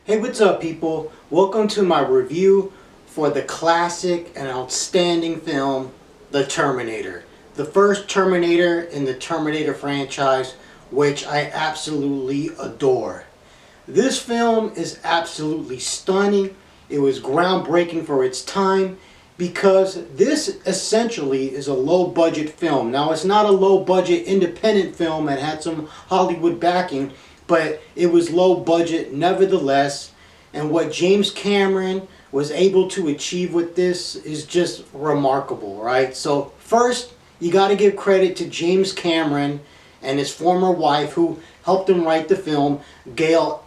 Hey, what's up, people? Welcome to my review for the classic and outstanding film, The Terminator. The first Terminator in the Terminator franchise, which I absolutely adore. This film is absolutely stunning. It was groundbreaking for its time because this essentially is a low-budget film. Now, it's not a low-budget independent film. It had some Hollywood backing, but it was low budget nevertheless. And what James Cameron was able to achieve with this is just remarkable, right? So first, you got to give credit to James Cameron and his former wife who helped him write the film, Gail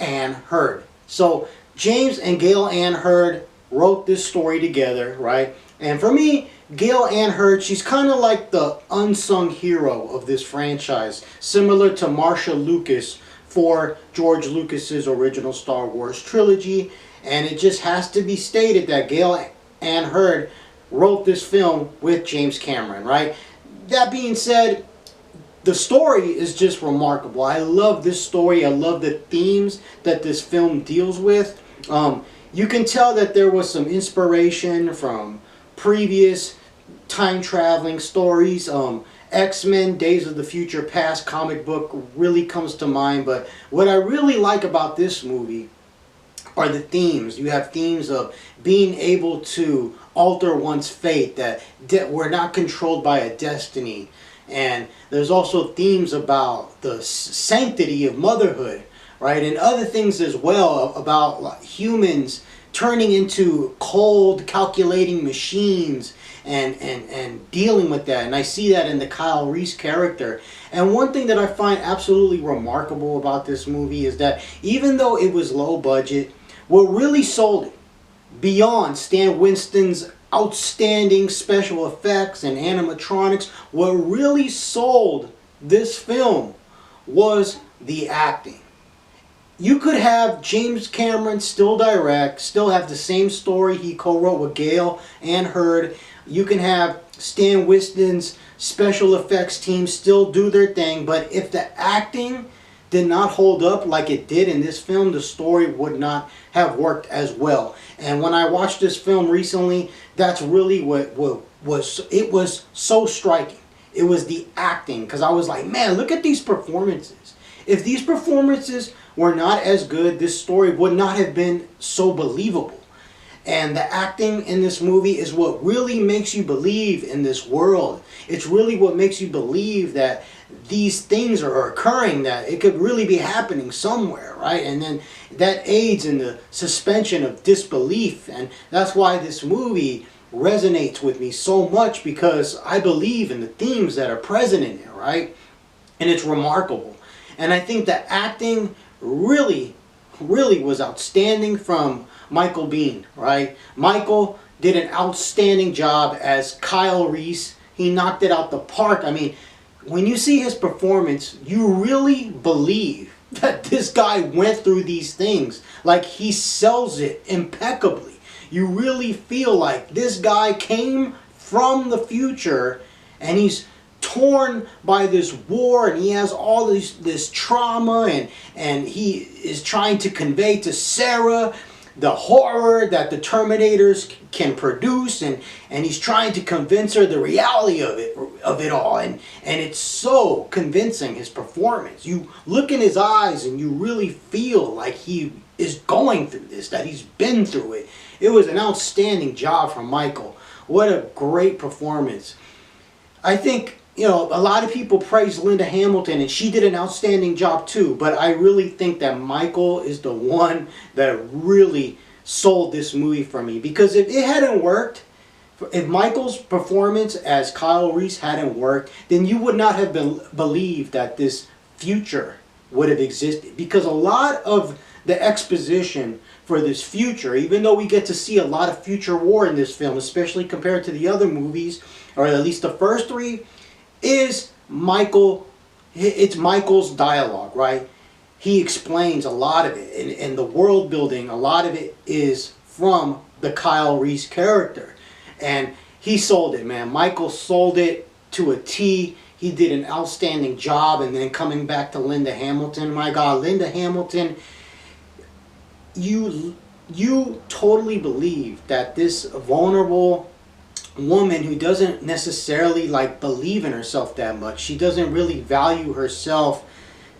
Ann Hurd. So James and Gail Ann Hurd wrote this story together, right? And for me, Gail Ann Hurd, she's kind of like the unsung hero of this franchise, similar to Marcia Lucas for George Lucas's original Star Wars trilogy. And it just has to be stated that Gail Ann Hurd wrote this film with James Cameron, right? That being said, the story is just remarkable. I love this story. I love the themes that this film deals with. You can tell that there was some inspiration from previous time-traveling stories. X-Men Days of the Future Past comic book really comes to mind. But what I really like about this movie are the themes. You have themes of being able to alter one's fate, that we're not controlled by a destiny. And there's also themes about the sanctity of motherhood, right? And other things as well about like humans turning into cold, calculating machines and dealing with that. And I see that in the Kyle Reese character. And one thing that I find absolutely remarkable about this movie is that even though it was low budget, what really sold it, beyond Stan Winston's outstanding special effects and animatronics, what really sold this film was the acting. You could have James Cameron still direct, still have the same story he co-wrote with Gail Ann Hurd. You can have Stan Winston's special effects team still do their thing, but if the acting did not hold up like it did in this film, the story would not have worked as well. And when I watched this film recently, that's really what was so striking. It was the acting, because I was like, man, look at these performances. If these performances were not as good, this story would not have been so believable. And the acting in this movie is what really makes you believe in this world. It's really what makes you believe that these things are occurring, that it could really be happening somewhere, right? And then that aids in the suspension of disbelief. And that's why this movie resonates with me so much, because I believe in the themes that are present in it, right? And it's remarkable. And I think the acting really was outstanding from Michael Biehn, right? Michael did an outstanding job as Kyle Reese. He knocked it out the park. I mean, when you see his performance, you really believe that this guy went through these things. Like, he sells it impeccably. You really feel like this guy came from the future and he's torn by this war, and he has all this trauma, and he is trying to convey to Sarah the horror that the Terminators can produce, and he's trying to convince her the reality of it all, and it's so convincing, his performance. You look in his eyes and you really feel like he is going through this, that he's been through it. It was an outstanding job from Michael. What a great performance. I think, you know, a lot of people praise Linda Hamilton, and she did an outstanding job too, but I really think that Michael is the one that really sold this movie for me. Because if it hadn't worked, if Michael's performance as Kyle Reese hadn't worked, then you would not have believed that this future would have existed. Because a lot of the exposition for this future, even though we get to see a lot of future war in this film, especially compared to the other movies, or at least the first three, is it's Michael's dialogue, right? He explains a lot of it, and the world building, a lot of it is from the Kyle Reese character. And he sold it, man. Michael sold it to a T. He did an outstanding job. And then coming back to Linda Hamilton, my God, Linda Hamilton, you totally believe that this vulnerable woman who doesn't necessarily like believe in herself that much, she doesn't really value herself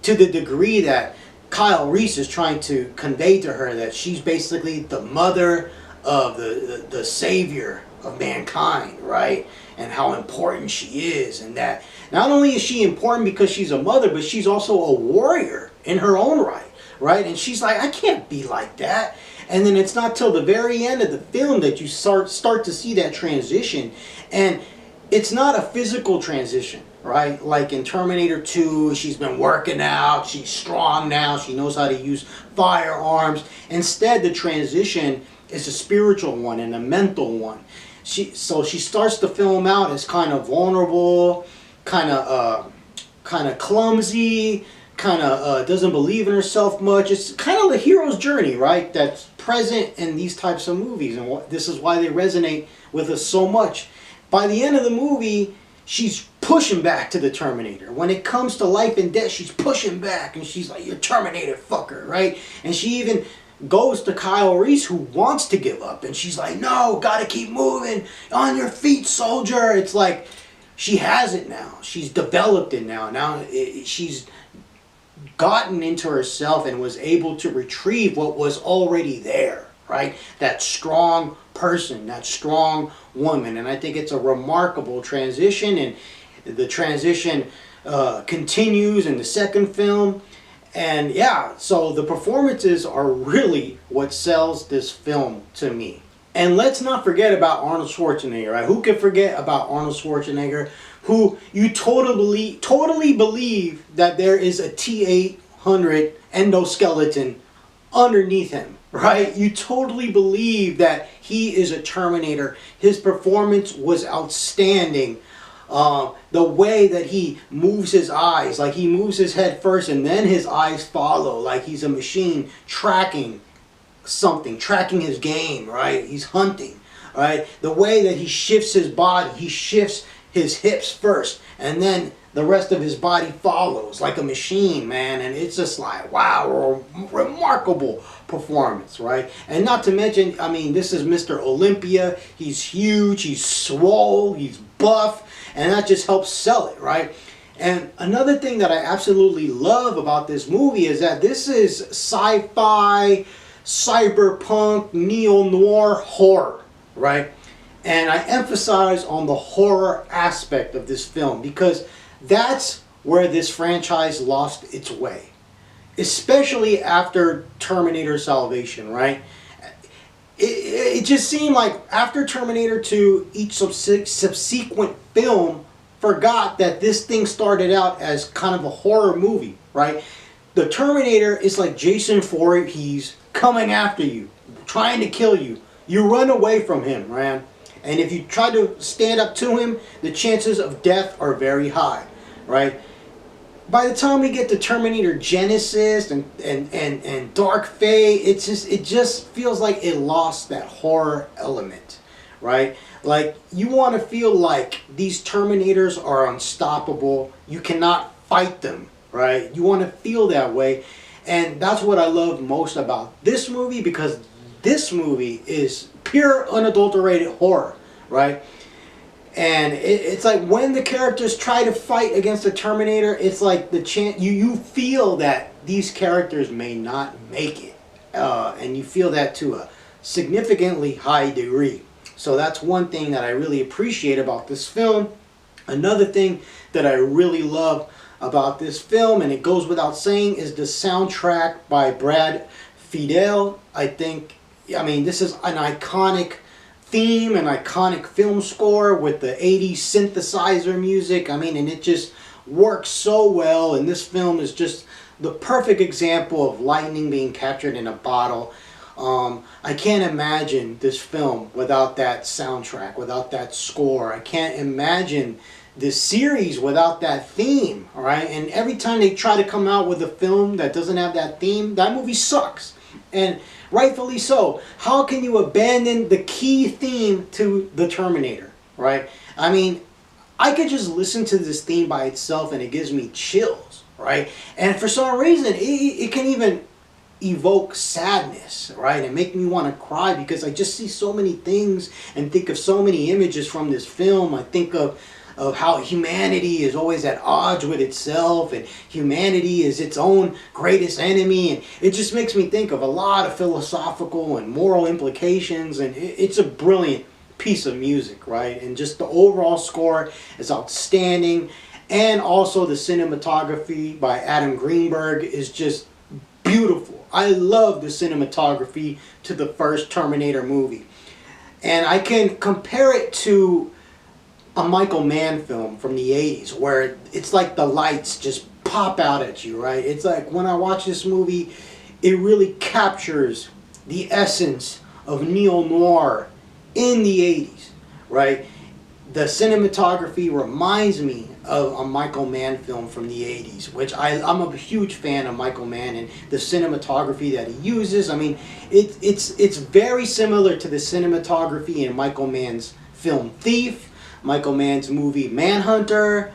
to the degree that Kyle Reese is trying to convey to her, that she's basically the mother of the savior of mankind, right? And how important she is, and that not only is she important because she's a mother, but she's also a warrior in her own right, right? And she's like, I can't be like that. And then it's not till the very end of the film that you start to see that transition. And it's not a physical transition, right? Like in Terminator 2, she's been working out, she's strong now, she knows how to use firearms. Instead, the transition is a spiritual one and a mental one. So she starts the film out as kind of vulnerable, kind of clumsy, kind of doesn't believe in herself much. It's kind of the hero's journey, right? That's present in these types of movies, and this is why they resonate with us so much. By the end of the movie, she's pushing back to the Terminator. When it comes to life and death, she's pushing back, and she's like, "You're Terminator, fucker," right? And she even goes to Kyle Reese, who wants to give up, and she's like, "No, gotta keep moving, on your feet, soldier." It's like she has it now. She's developed it now. She's gotten into herself and was able to retrieve what was already there, right? That strong person, that strong woman. And I think it's a remarkable transition, and the transition continues in the second film. And yeah, so the performances are really what sells this film to me. And let's not forget about Arnold Schwarzenegger, right? Who can forget about Arnold Schwarzenegger, who you totally believe that there is a T-800 endoskeleton underneath him, right? You totally believe that he is a Terminator. His performance was outstanding. The way that he moves his eyes, like he moves his head first and then his eyes follow, like he's a machine tracking something, tracking his game, right? He's hunting, right? The way that he shifts his body, he shifts his hips first, and then the rest of his body follows like a machine, man. And it's just like, wow, remarkable performance, right? And not to mention, I mean, this is Mr. Olympia. He's huge, he's swole, he's buff, and that just helps sell it, right? And another thing that I absolutely love about this movie is that this is sci-fi, cyberpunk, neo-noir horror, right? And I emphasize on the horror aspect of this film because that's where this franchise lost its way. Especially after Terminator Salvation, right? It just seemed like after Terminator 2, each subsequent film forgot that this thing started out as kind of a horror movie, right? The Terminator is like Jason Voorhees coming after you, trying to kill you. You run away from him, man. And if you try to stand up to him, the chances of death are very high, right? By the time we get to Terminator Genesis and Dark Fate, it just feels like it lost that horror element, right? Like, you want to feel like these Terminators are unstoppable. You cannot fight them, right? You want to feel that way. And that's what I love most about this movie, because this movie is pure unadulterated horror, right? And it's like when the characters try to fight against the Terminator, it's like the chance you feel that these characters may not make it, and you feel that to a significantly high degree. So that's one thing that I really appreciate about this film. Another thing that I really love about this film, and it goes without saying, is the soundtrack by Brad Fiedel. I mean, this is an iconic theme, an iconic film score with the 80s synthesizer music. I mean, and it just works so well, and this film is just the perfect example of lightning being captured in a bottle. I can't imagine this film without that soundtrack, without that score. I can't imagine this series without that theme, all right? And every time they try to come out with a film that doesn't have that theme, that movie sucks. And rightfully so. How can you abandon the key theme to the Terminator, right? I mean, I could just listen to this theme by itself and it gives me chills, right? And for some reason, it can even evoke sadness, right? And make me want to cry because I just see so many things and think of so many images from this film. I think of how humanity is always at odds with itself, and humanity is its own greatest enemy, and it just makes me think of a lot of philosophical and moral implications, and it's a brilliant piece of music, right? And just the overall score is outstanding, and also the cinematography by Adam Greenberg is just beautiful. I love the cinematography to the first Terminator movie, and I can compare it to a Michael Mann film from the 80s where it's like the lights just pop out at you, right? It's like when I watch this movie, it really captures the essence of neo-noir in the 80s, right? The cinematography reminds me of a Michael Mann film from the 80s, which I'm a huge fan of Michael Mann and the cinematography that he uses. I mean, it's very similar to the cinematography in Michael Mann's film Thief, Michael Mann's movie Manhunter,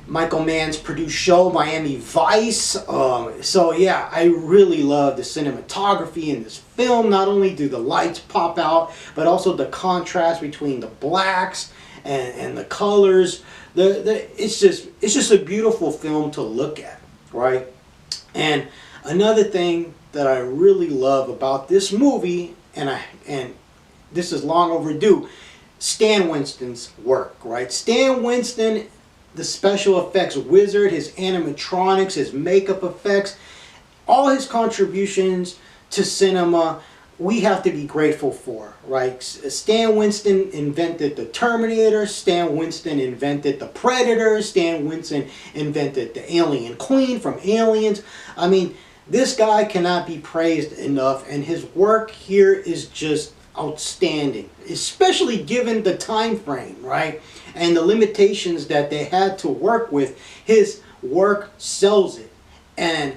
Michael Mann's produced show Miami Vice. So yeah, I really love the cinematography in this film. Not only do the lights pop out, but also the contrast between the blacks and the colors. It's just a beautiful film to look at, right? And another thing that I really love about this movie, and this is long overdue, Stan Winston's work, right? Stan Winston, the special effects wizard, his animatronics, his makeup effects, all his contributions to cinema, we have to be grateful for, right? Stan Winston invented the Terminator, Stan Winston invented the Predator, Stan Winston invented the Alien Queen from Aliens. I mean, this guy cannot be praised enough, and his work here is just outstanding, especially given the time frame, right? And the limitations that they had to work with. His work sells it, and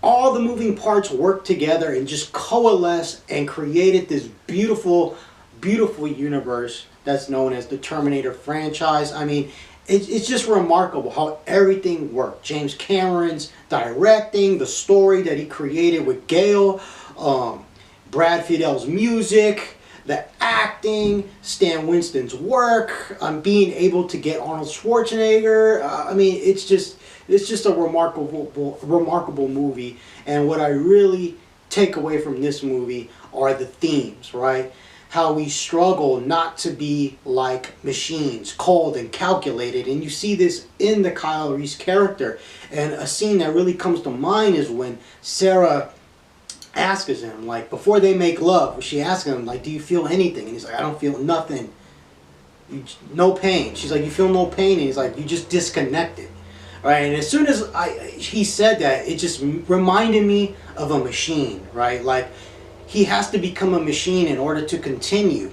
all the moving parts work together and just coalesce and created this beautiful, beautiful universe that's known as the Terminator franchise. I mean, it's just remarkable how everything worked. James Cameron's directing, the story that he created with Gale, Brad Fiedel's music, the acting, Stan Winston's work, being able to get Arnold Schwarzenegger. I mean, it's just a remarkable movie. And what I really take away from this movie are the themes, right? How we struggle not to be like machines, cold and calculated. And you see this in the Kyle Reese character. And a scene that really comes to mind is when Sarah asks him, like, before they make love, she asks him, like, do you feel anything? And he's like, I don't feel nothing. No pain. She's like, you feel no pain? And he's like, you just disconnected. Right? And as soon as he said that, it just reminded me of a machine, right? Like, he has to become a machine in order to continue.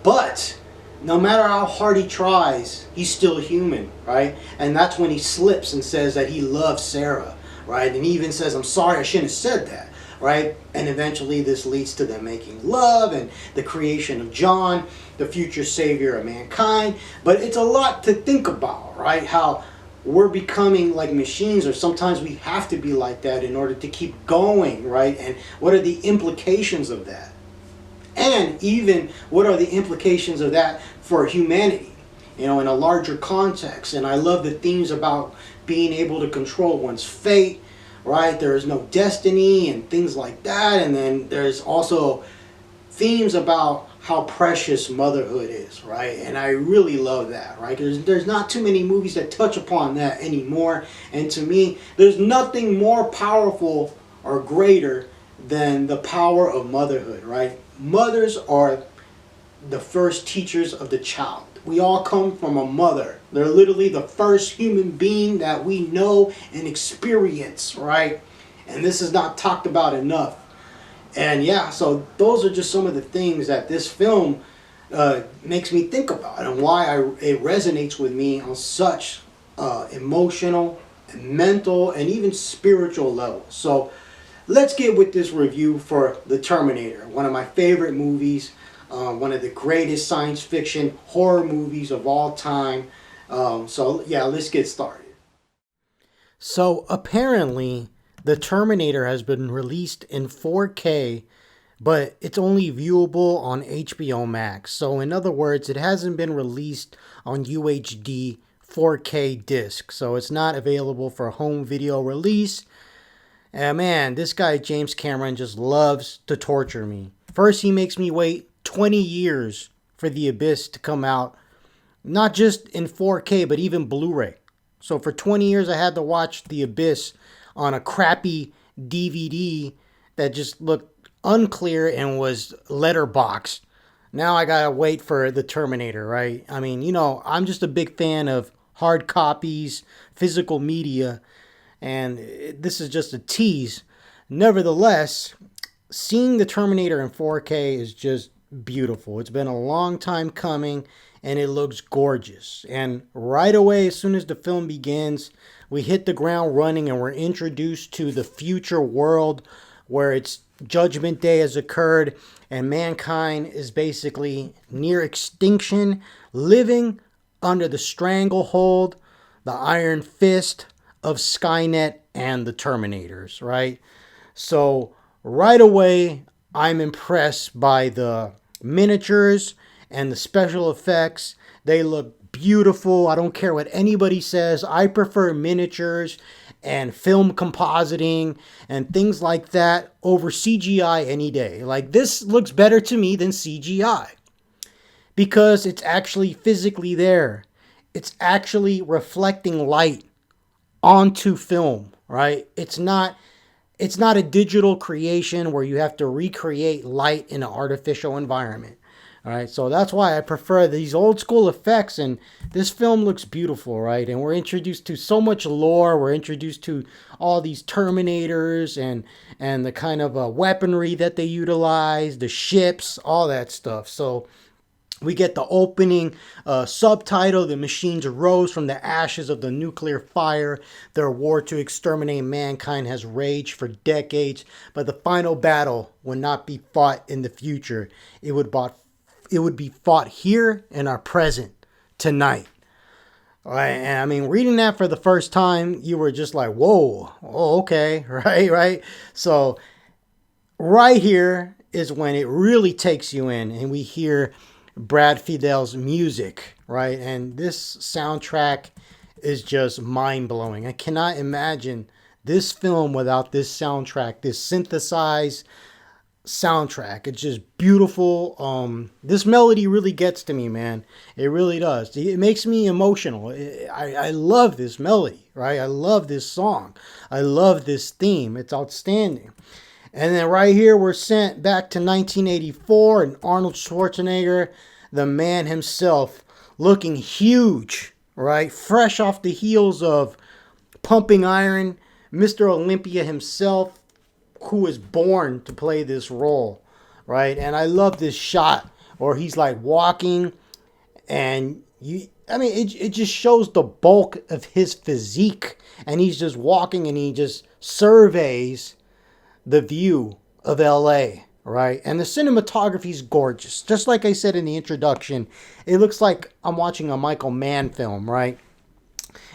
But no matter how hard he tries, he's still human, right? And that's when he slips and says that he loves Sarah, right? And he even says, I'm sorry, I shouldn't have said that. Right? And eventually this leads to them making love and the creation of John, the future savior of mankind. But it's a lot to think about, right? How we're becoming like machines, or sometimes we have to be like that in order to keep going, right? And what are the implications of that? And even what are the implications of that for humanity, you know, in a larger context? And I love the themes about being able to control one's fate, right? There is no destiny and things like that. And then there's also themes about how precious motherhood is, right? And I really love that, right? There's not too many movies that touch upon that anymore. And to me, there's nothing more powerful or greater than the power of motherhood, right? Mothers are the first teachers of the child. We all come from a mother. They're literally the first human being that we know and experience, right? And this is not talked about enough. And yeah, so those are just some of the things that this film makes me think about, and why it resonates with me on such emotional, and mental, and even spiritual levels. So let's get with this review for The Terminator, one of my favorite movies. One of the greatest science fiction horror movies of all time. So yeah, let's get started. So apparently The Terminator has been released in 4K, but it's only viewable on HBO Max. So in other words, it hasn't been released on UHD 4K disc. So it's not available for home video release. And man, this guy James Cameron just loves to torture me. First, he makes me wait 20 years for The Abyss to come out, not just in 4K, but even Blu-ray. So for 20 years, I had to watch The Abyss on a crappy DVD that just looked unclear and was letterboxed. Now I gotta wait for The Terminator, right? I mean, I'm just a big fan of hard copies, physical media, and this is just a tease. Nevertheless, seeing The Terminator in 4K is just beautiful. It's been a long time coming, and it looks gorgeous. And right away, as soon as the film begins, we hit the ground running and we're introduced to the future world where it's Judgment Day has occurred and mankind is basically near extinction, living under the stranglehold, the iron fist of Skynet and the Terminators, right? So right away, I'm impressed by the miniatures and the special effects. They look beautiful. I don't care what anybody says. I prefer miniatures and film compositing and things like that over CGI any day. Like, this looks better to me than CGI because it's actually physically there. It's actually reflecting light onto film, right? It's not a digital creation where you have to recreate light in an artificial environment. All right, so that's why I prefer these old school effects, and this film looks beautiful, right? And we're introduced to so much lore. We're introduced to all these Terminators and the kind of weaponry that they utilize, the ships, all that stuff. So we get the opening subtitle: "The machines arose from the ashes of the nuclear fire. Their war to exterminate mankind has raged for decades, but the final battle would not be fought in the future. It would be fought here in our present, tonight." All right, and I mean, reading that for the first time, you were just like, whoa, oh, okay, right? So right here is when it really takes you in, and we hear Brad Fiedel's music, right? And this soundtrack is just mind-blowing. I cannot imagine this film without this soundtrack, this synthesized soundtrack. It's just beautiful. This melody really gets to me, man. It really does. It makes me emotional. I love this melody, right? I love this song. I love this theme. It's outstanding. And then right here, we're sent back to 1984, and Arnold Schwarzenegger, the man himself, looking huge, right? Fresh off the heels of Pumping Iron, Mr. Olympia himself, who is born to play this role, right? And I love this shot where he's like walking, and it just shows the bulk of his physique, and he's just walking and he just surveys the view of LA, right? And the cinematography is gorgeous. Just like I said in the introduction, it looks like I'm watching a Michael Mann film, right?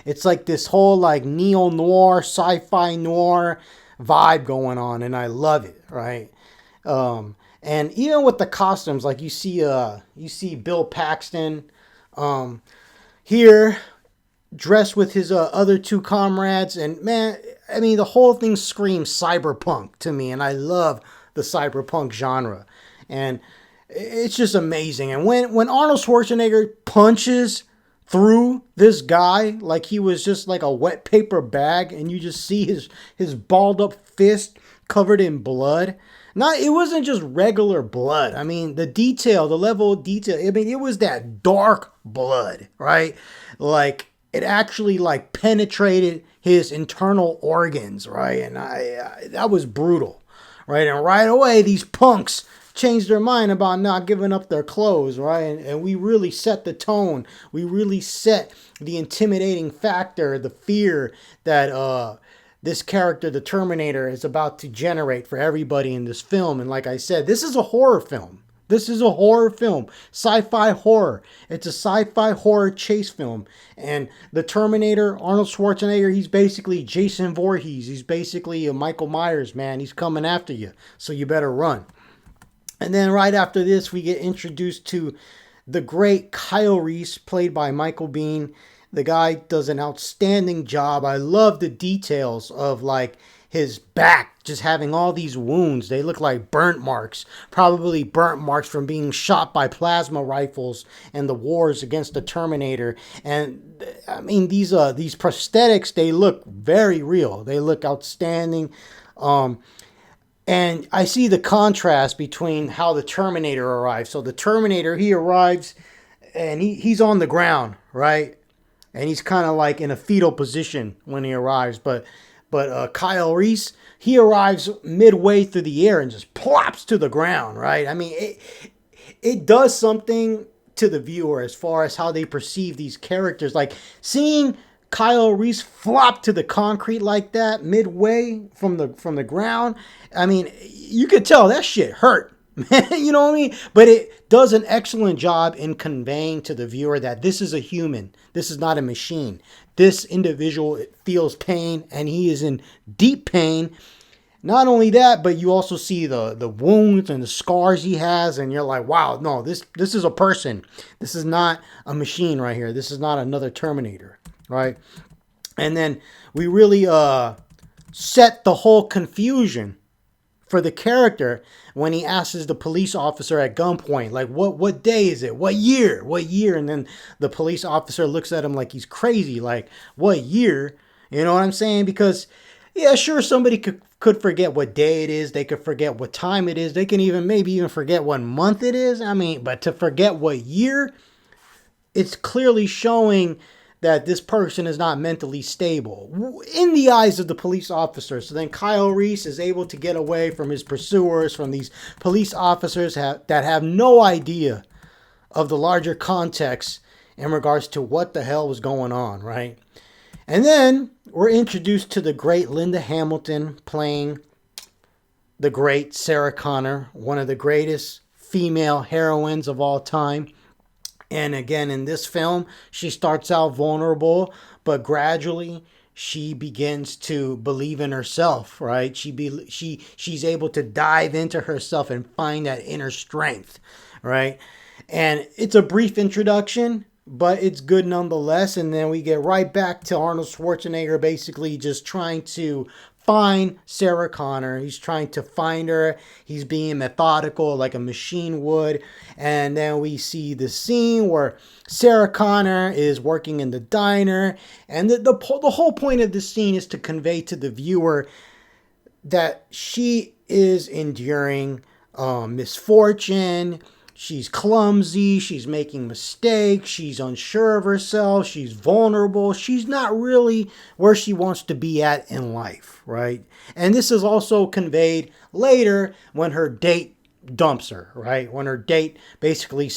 It's like this whole like neo-noir, sci-fi noir vibe going on, and I love it, right? And even with the costumes, like you see Bill Paxton here dressed with his other two comrades, and man, I mean, the whole thing screams cyberpunk to me, and I love the cyberpunk genre, and it's just amazing. And when Arnold Schwarzenegger punches through this guy like he was just like a wet paper bag, and you just see his balled up fist covered in blood. It wasn't just regular blood. I mean, the level of detail, I mean, it was that dark blood, right? Like, it actually like penetrated his internal organs, right? And that was brutal, right? And right away, these punks changed their mind about not giving up their clothes, right? And we really set the tone. We really set the intimidating factor, the fear that this character, the Terminator, is about to generate for everybody in this film. And like I said, this is a horror film. This is a horror film, sci-fi horror. It's a sci-fi horror chase film. And the Terminator, Arnold Schwarzenegger, he's basically Jason Voorhees. He's basically a Michael Myers, man. He's coming after you, so you better run. And then right after this, we get introduced to the great Kyle Reese, played by Michael Biehn. The guy does an outstanding job. I love the details of like his back just having all these wounds. They look like burnt marks, probably burnt marks from being shot by plasma rifles and the wars against the Terminator. And I mean, these prosthetics, they look very real. They look outstanding. And I see the contrast between how the Terminator arrives. So the Terminator, he arrives and he's on the ground, right? And he's kind of like in a fetal position when he arrives. But Kyle Reese, he arrives midway through the air and just plops to the ground, right? I mean, it does something to the viewer as far as how they perceive these characters. Like seeing Kyle Reese flop to the concrete like that midway from the ground. I mean, you could tell that shit hurt. You know what I mean? But it does an excellent job in conveying to the viewer that this is a human. This is not a machine. This individual feels pain, and he is in deep pain. Not only that, but you also see the wounds and the scars he has, and you're like, wow, no, this is a person. This is not a machine right here. This is not another Terminator, right? And then we really set the whole confusion for the character when he asks the police officer at gunpoint, like, what day is it? What year? And then the police officer looks at him like he's crazy, like, what year? You know what I'm saying? Because, yeah, sure, somebody could forget what day it is. They could forget what time it is. They can maybe even forget what month it is. I mean, but to forget what year, it's clearly showing that this person is not mentally stable in the eyes of the police officer. So then Kyle Reese is able to get away from his pursuers, from these police officers that have no idea of the larger context in regards to what the hell was going on, right? And then we're introduced to the great Linda Hamilton playing the great Sarah Connor, one of the greatest female heroines of all time. And again, in this film, she starts out vulnerable, but gradually she begins to believe in herself, right? She's able to dive into herself and find that inner strength, right? And it's a brief introduction, but it's good nonetheless. And then we get right back to Arnold Schwarzenegger basically just trying to find Sarah Connor. He's trying to find her. He's being methodical like a machine would. And then we see the scene where Sarah Connor is working in the diner. And the whole point of this scene is to convey to the viewer that she is enduring misfortune. She's clumsy, she's making mistakes, she's unsure of herself, she's vulnerable, she's not really where she wants to be at in life, right? And this is also conveyed later when her date dumps her, right? When her date basically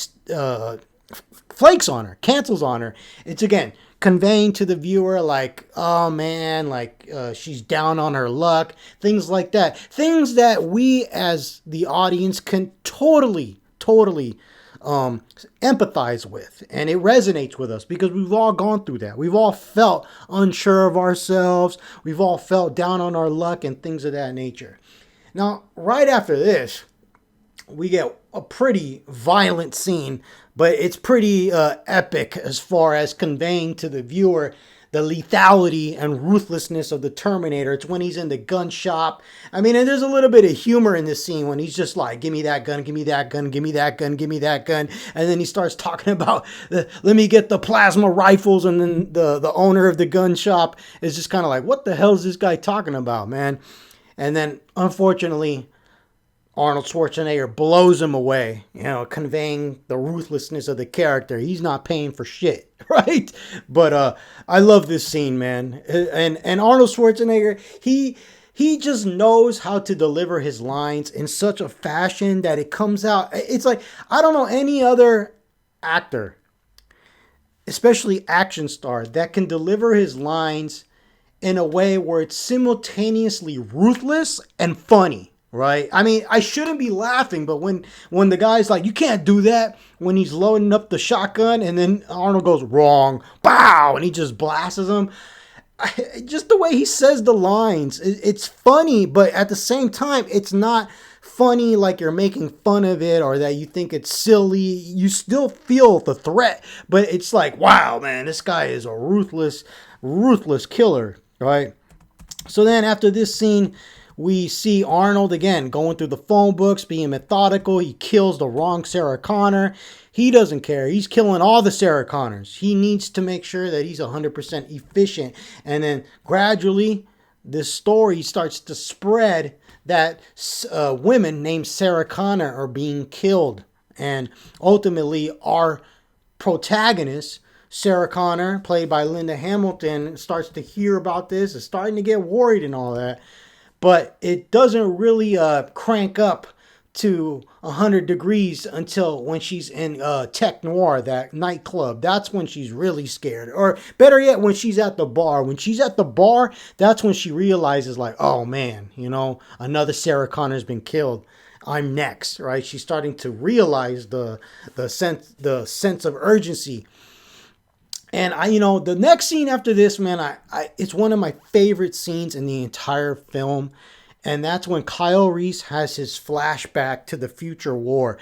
flakes on her, cancels on her. It's again conveying to the viewer like, oh man, like she's down on her luck, things like that. Things that we as the audience can totally empathize with, and it resonates with us because we've all gone through that. We've all felt unsure of ourselves. We've all felt down on our luck and things of that nature. Now, right after this, we get a pretty violent scene, but it's pretty epic as far as conveying to the viewer the lethality and ruthlessness of the Terminator. It's when he's in the gun shop. I mean, and there's a little bit of humor in this scene when he's just like, give me that gun, give me that gun, give me that gun, give me that gun. And then he starts talking about, let me get the plasma rifles. And then the owner of the gun shop is just kind of like, what the hell is this guy talking about, man? And then, unfortunately, Arnold Schwarzenegger blows him away, conveying the ruthlessness of the character. He's not paying for shit, right? But I love this scene, man. And Arnold Schwarzenegger, he just knows how to deliver his lines in such a fashion that it comes out. It's like, I don't know any other actor, especially action star, that can deliver his lines in a way where it's simultaneously ruthless and funny. right? I mean, I shouldn't be laughing, but when the guy's like, "You can't do that," when he's loading up the shotgun, and then Arnold goes wrong, bow, and he just blasts him. Just the way he says the lines, it's funny, but at the same time, it's not funny like you're making fun of it or that you think it's silly. You still feel the threat, but it's like, wow, man, this guy is a ruthless killer, right? So then after this scene, we see Arnold again going through the phone books, being methodical. He kills the wrong Sarah Connor. He doesn't care. He's killing all the Sarah Connors. He needs to make sure that he's 100% efficient. And then gradually, this story starts to spread that women named Sarah Connor are being killed. And ultimately, our protagonist, Sarah Connor, played by Linda Hamilton, starts to hear about this, is starting to get worried and all that. But it doesn't really crank up to 100 degrees until when she's in Tech Noir, that nightclub. That's when she's really scared. Or better yet, when she's at the bar. When she's at the bar, that's when she realizes, like, oh man, another Sarah Connor's been killed. I'm next, right? She's starting to realize the sense of urgency. And the next scene after this, man, it's one of my favorite scenes in the entire film. And that's when Kyle Reese has his flashback to the future war.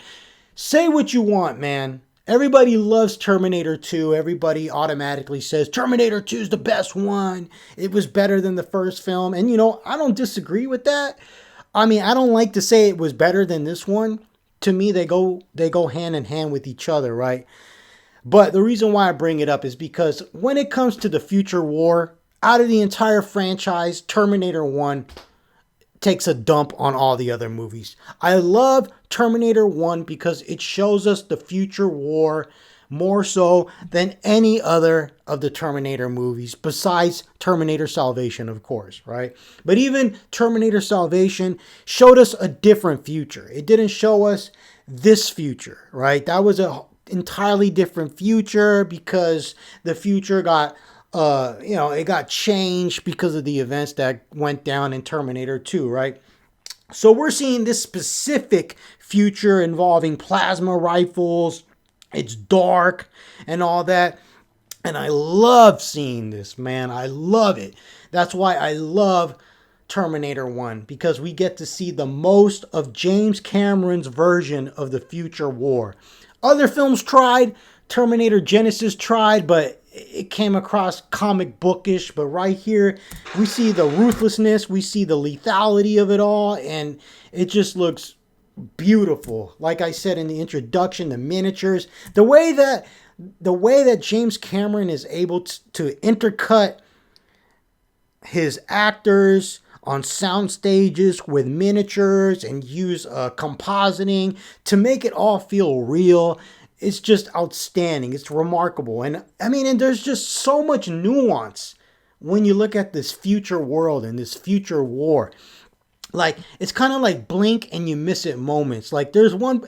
Say what you want, man. Everybody loves Terminator 2. Everybody automatically says Terminator 2 is the best one. It was better than the first film. And, I don't disagree with that. I mean, I don't like to say it was better than this one. To me, they go hand in hand with each other, right? But the reason why I bring it up is because when it comes to the future war, out of the entire franchise, Terminator 1 takes a dump on all the other movies. I love Terminator 1 because it shows us the future war more so than any other of the Terminator movies, besides Terminator Salvation, of course, right? But even Terminator Salvation showed us a different future. It didn't show us this future, right? That was a entirely different future because the future got it got changed because of the events that went down in Terminator 2, right? So we're seeing this specific future involving plasma rifles. It's dark and all that. And I love seeing this, man. I love it. That's why I love Terminator 1, because we get to see the most of James Cameron's version of the future war. Other films tried. Terminator Genesis tried, but it came across comic bookish. But right here, we see the ruthlessness, we see the lethality of it all, and it just looks beautiful. Like I said in the introduction, the miniatures, the way that James Cameron is able to intercut his actors on sound stages with miniatures and use compositing to make it all feel real. It's just outstanding. It's remarkable. And there's just so much nuance when you look at this future world and this future war. Like, it's kind of like blink and you miss it moments. Like, there's one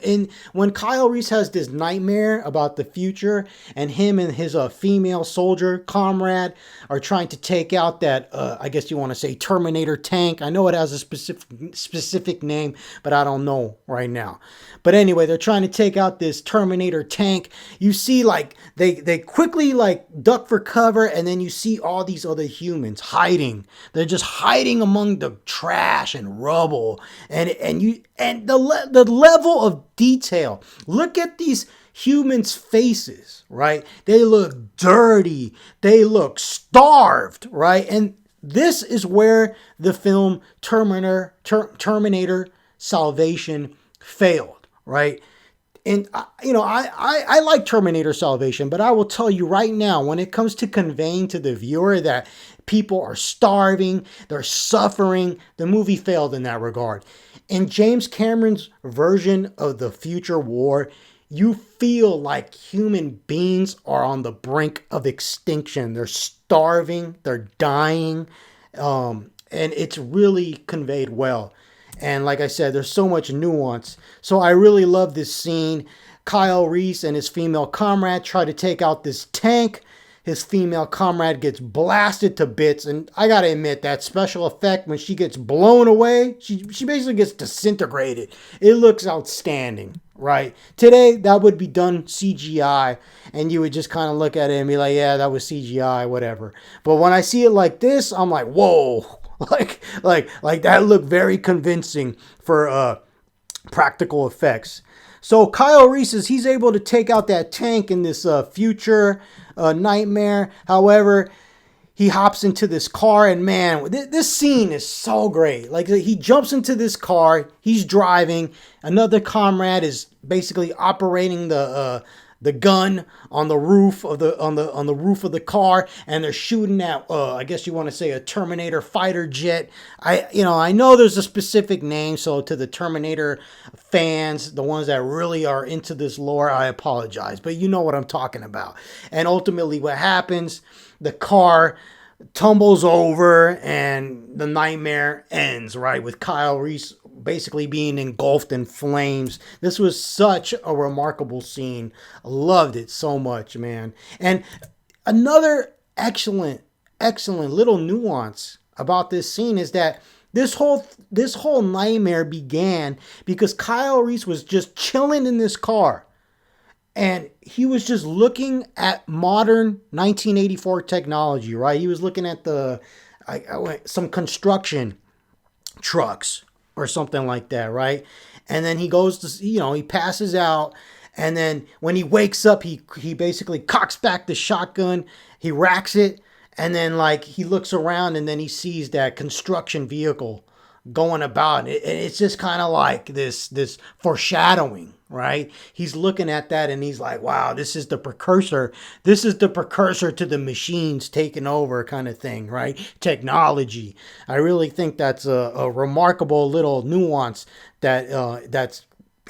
when Kyle Reese has this nightmare about the future, and him and his female soldier comrade are trying to take out that I guess you want to say Terminator tank. I know it has a specific name, but I don't know right now. But anyway, they're trying to take out this Terminator tank. You see, like, they quickly like duck for cover, and then you see all these other humans hiding. They're just hiding among the trash and rubble, and the level of detail. Look at these humans' faces, right? They look dirty. They look starved, right? And this is where the film Terminator Salvation failed, right? And I like Terminator Salvation, but I will tell you right now, when it comes to conveying to the viewer that people are starving, they're suffering, the movie failed in that regard. In James Cameron's version of the future war, you feel like human beings are on the brink of extinction. They're starving, they're dying, and it's really conveyed well. And like I said, there's so much nuance. So I really love this scene. Kyle Reese and his female comrade try to take out this tank. his female comrade gets blasted to bits. And I gotta admit, that special effect when she gets blown away, she basically gets disintegrated. It looks outstanding, right? Today, that would be done CGI, and you would just kind of look at it and be like, yeah, that was CGI, whatever. But when I see it like this, I'm like, whoa. like that looked very convincing for practical effects. So Kyle Reese, he's able to take out that tank in this future nightmare. However, he hops into this car, and man, this scene is so great. Like, he jumps into this car, he's driving. Another comrade is basically operating the gun on the roof of the roof of the car, and they're shooting at I guess you want to say a Terminator fighter jet. I know there's a specific name, so to the Terminator fans, the ones that really are into this lore, I apologize, but you know what I'm talking about. And ultimately what happens, the car tumbles over and the nightmare ends, right, with Kyle Reese basically being engulfed in flames. This was such a remarkable scene. I loved it so much, man. And another excellent little nuance about this scene is that this whole nightmare began because Kyle Reese was just chilling in this car, and he was just looking at modern 1984 technology, right? He was looking at some construction trucks or something like that, right? And then he goes to, he passes out, and then when he wakes up, he basically cocks back the shotgun, he racks it, and then he looks around, and then he sees that construction vehicle going about. It's just kind of like this foreshadowing, right? He's looking at that and he's like, wow, this is the precursor to the machines taking over kind of thing, right? Technology. I really think that's a remarkable little nuance that's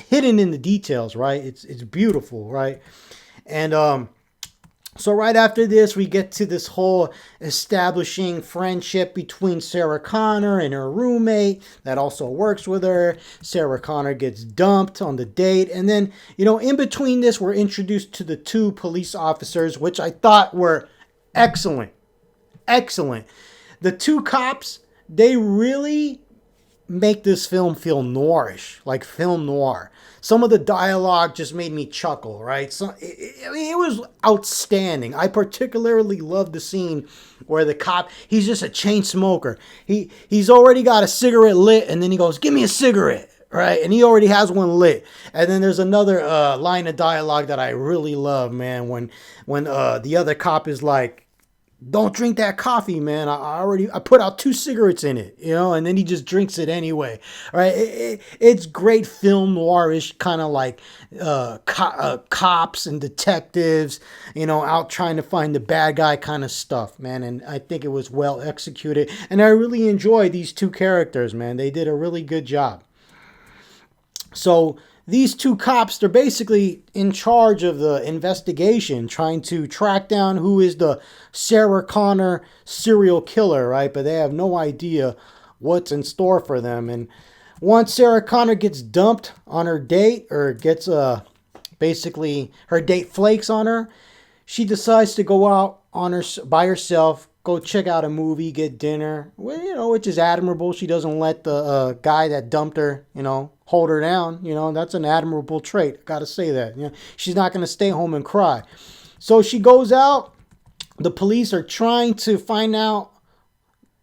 hidden in the details, right? It's beautiful, right? And so right after this, we get to this whole establishing friendship between Sarah Connor and her roommate that also works with her. Sarah Connor gets dumped on the date. And then, in between this, we're introduced to the two police officers, which I thought were excellent. Excellent. The two cops, they really make this film feel noirish, like film noir. Some of the dialogue just made me chuckle, right? So it was outstanding. I particularly love the scene where the cop, he's just a chain smoker. He's already got a cigarette lit, and then he goes, "Give me a cigarette," right? And he already has one lit. And then there's another line of dialogue that I really love, man, when the other cop is like, "Don't drink that coffee, man. I put out 2 cigarettes in it," and then he just drinks it anyway. Right? It's great film noirish, kind of like cops and detectives, out trying to find the bad guy kind of stuff, man. And I think it was well executed. And I really enjoyed these two characters, man. They did a really good job. So these two cops, they're basically in charge of the investigation, trying to track down who is the Sarah Connor serial killer, right? But they have no idea what's in store for them. And once Sarah Connor gets dumped on her date, or gets basically her date flakes on her, she decides to go out by herself, go check out a movie, get dinner, which is admirable. She doesn't let the guy that dumped her, hold her down. That's an admirable trait. Got to say that. She's not going to stay home and cry. So she goes out. The police are trying to find out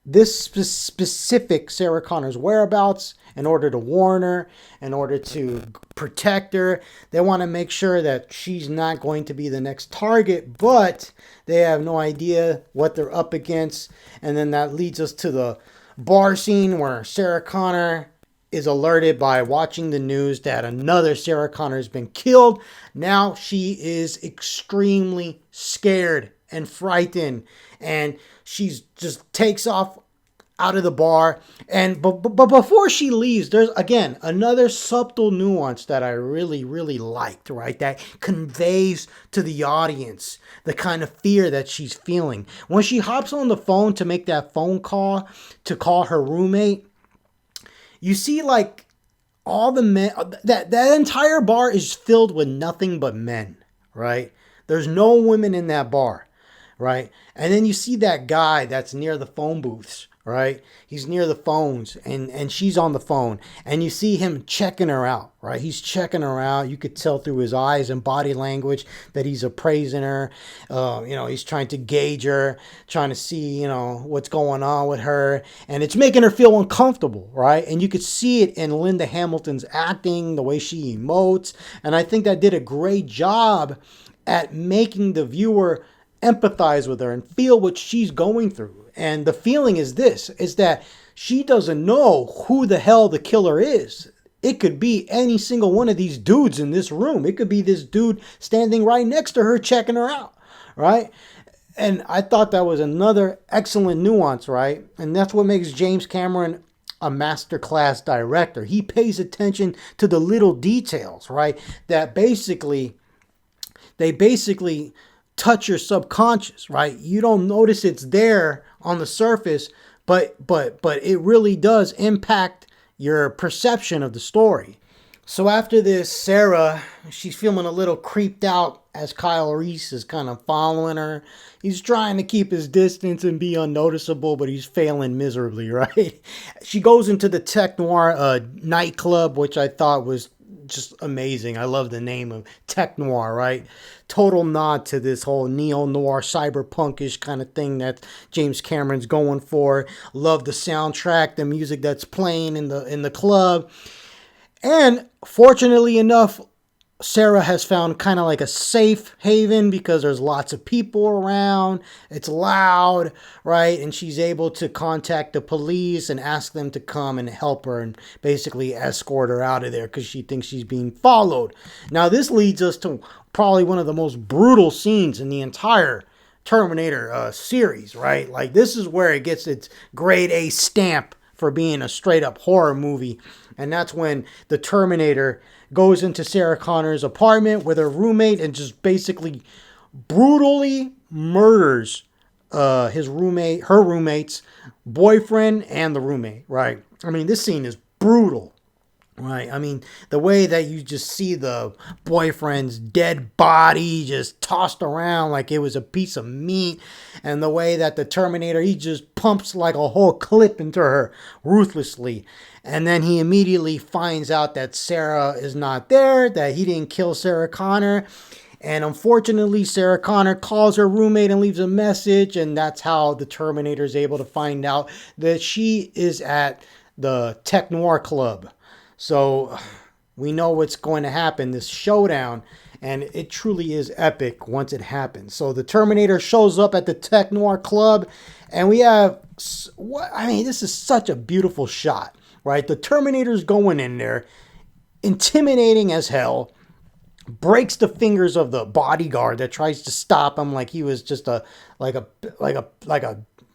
this specific Sarah Connor's whereabouts in order to warn her, in order to protect her. They want to make sure that she's not going to be the next target, but they have no idea what they're up against. And then that leads us to the bar scene where Sarah Connor is alerted by watching the news that another Sarah Connor has been killed. Now she is extremely scared and frightened, and she just takes off out of the bar. And but before she leaves, there's again another subtle nuance that I really liked, right? That conveys to the audience the kind of fear that she's feeling when she hops on the phone to make that phone call to call her roommate. You see, all the men, that entire bar is filled with nothing but men, right? There's no women in that bar. right? And then you see that guy that's near the phone booths, right? He's near the phones, and she's on the phone, and you see him checking her out, right? He's checking her out. You could tell through his eyes and body language that he's appraising her. He's trying to gauge her, trying to see, what's going on with her, and it's making her feel uncomfortable, right? And you could see it in Linda Hamilton's acting, the way she emotes, and I think that did a great job at making the viewer empathize with her and feel what she's going through. And the feeling is this, is that she doesn't know who the hell the killer is. It could be any single one of these dudes in this room. It could be this dude standing right next to her checking her out, right? And I thought that was another excellent nuance, right? And that's what makes James Cameron a masterclass director. He pays attention to the little details, right? That they basically touch your subconscious, right? You don't notice it's there on the surface, but it really does impact your perception of the story. So after this, Sarah, she's feeling a little creeped out as Kyle Reese is kind of following her. He's trying to keep his distance and be unnoticeable, but he's failing miserably, right? She goes into the Tech Noir nightclub, which I thought was just amazing. I love the name of Tech Noir, right? Total nod to this whole neo-noir, cyberpunkish kind of thing that James Cameron's going for. Love the soundtrack, the music that's playing in the club. And fortunately enough, Sarah has found kind of like a safe haven because there's lots of people around. It's loud, right? And she's able to contact the police and ask them to come and help her and basically escort her out of there because she thinks she's being followed. Now, this leads us to probably one of the most brutal scenes in the entire Terminator series, right? Like, this is where it gets its grade A stamp for being a straight up horror movie. And that's when the Terminator goes into Sarah Connor's apartment with her roommate and just basically brutally murders her roommate's boyfriend and the roommate, right? I mean, this scene is brutal, right? I mean, the way that you just see the boyfriend's dead body just tossed around like it was a piece of meat, and the way that the Terminator, he just pumps like a whole clip into her ruthlessly. And then he immediately finds out that Sarah is not there, that he didn't kill Sarah Connor. And unfortunately, Sarah Connor calls her roommate and leaves a message. And that's how the Terminator is able to find out that she is at the Tech Noir Club. So we know what's going to happen, this showdown. And it truly is epic once it happens. So the Terminator shows up at the Tech Noir Club. And we have, this is such a beautiful shot. Right, the Terminator's going in there, intimidating as hell, breaks the fingers of the bodyguard that tries to stop him like he was just a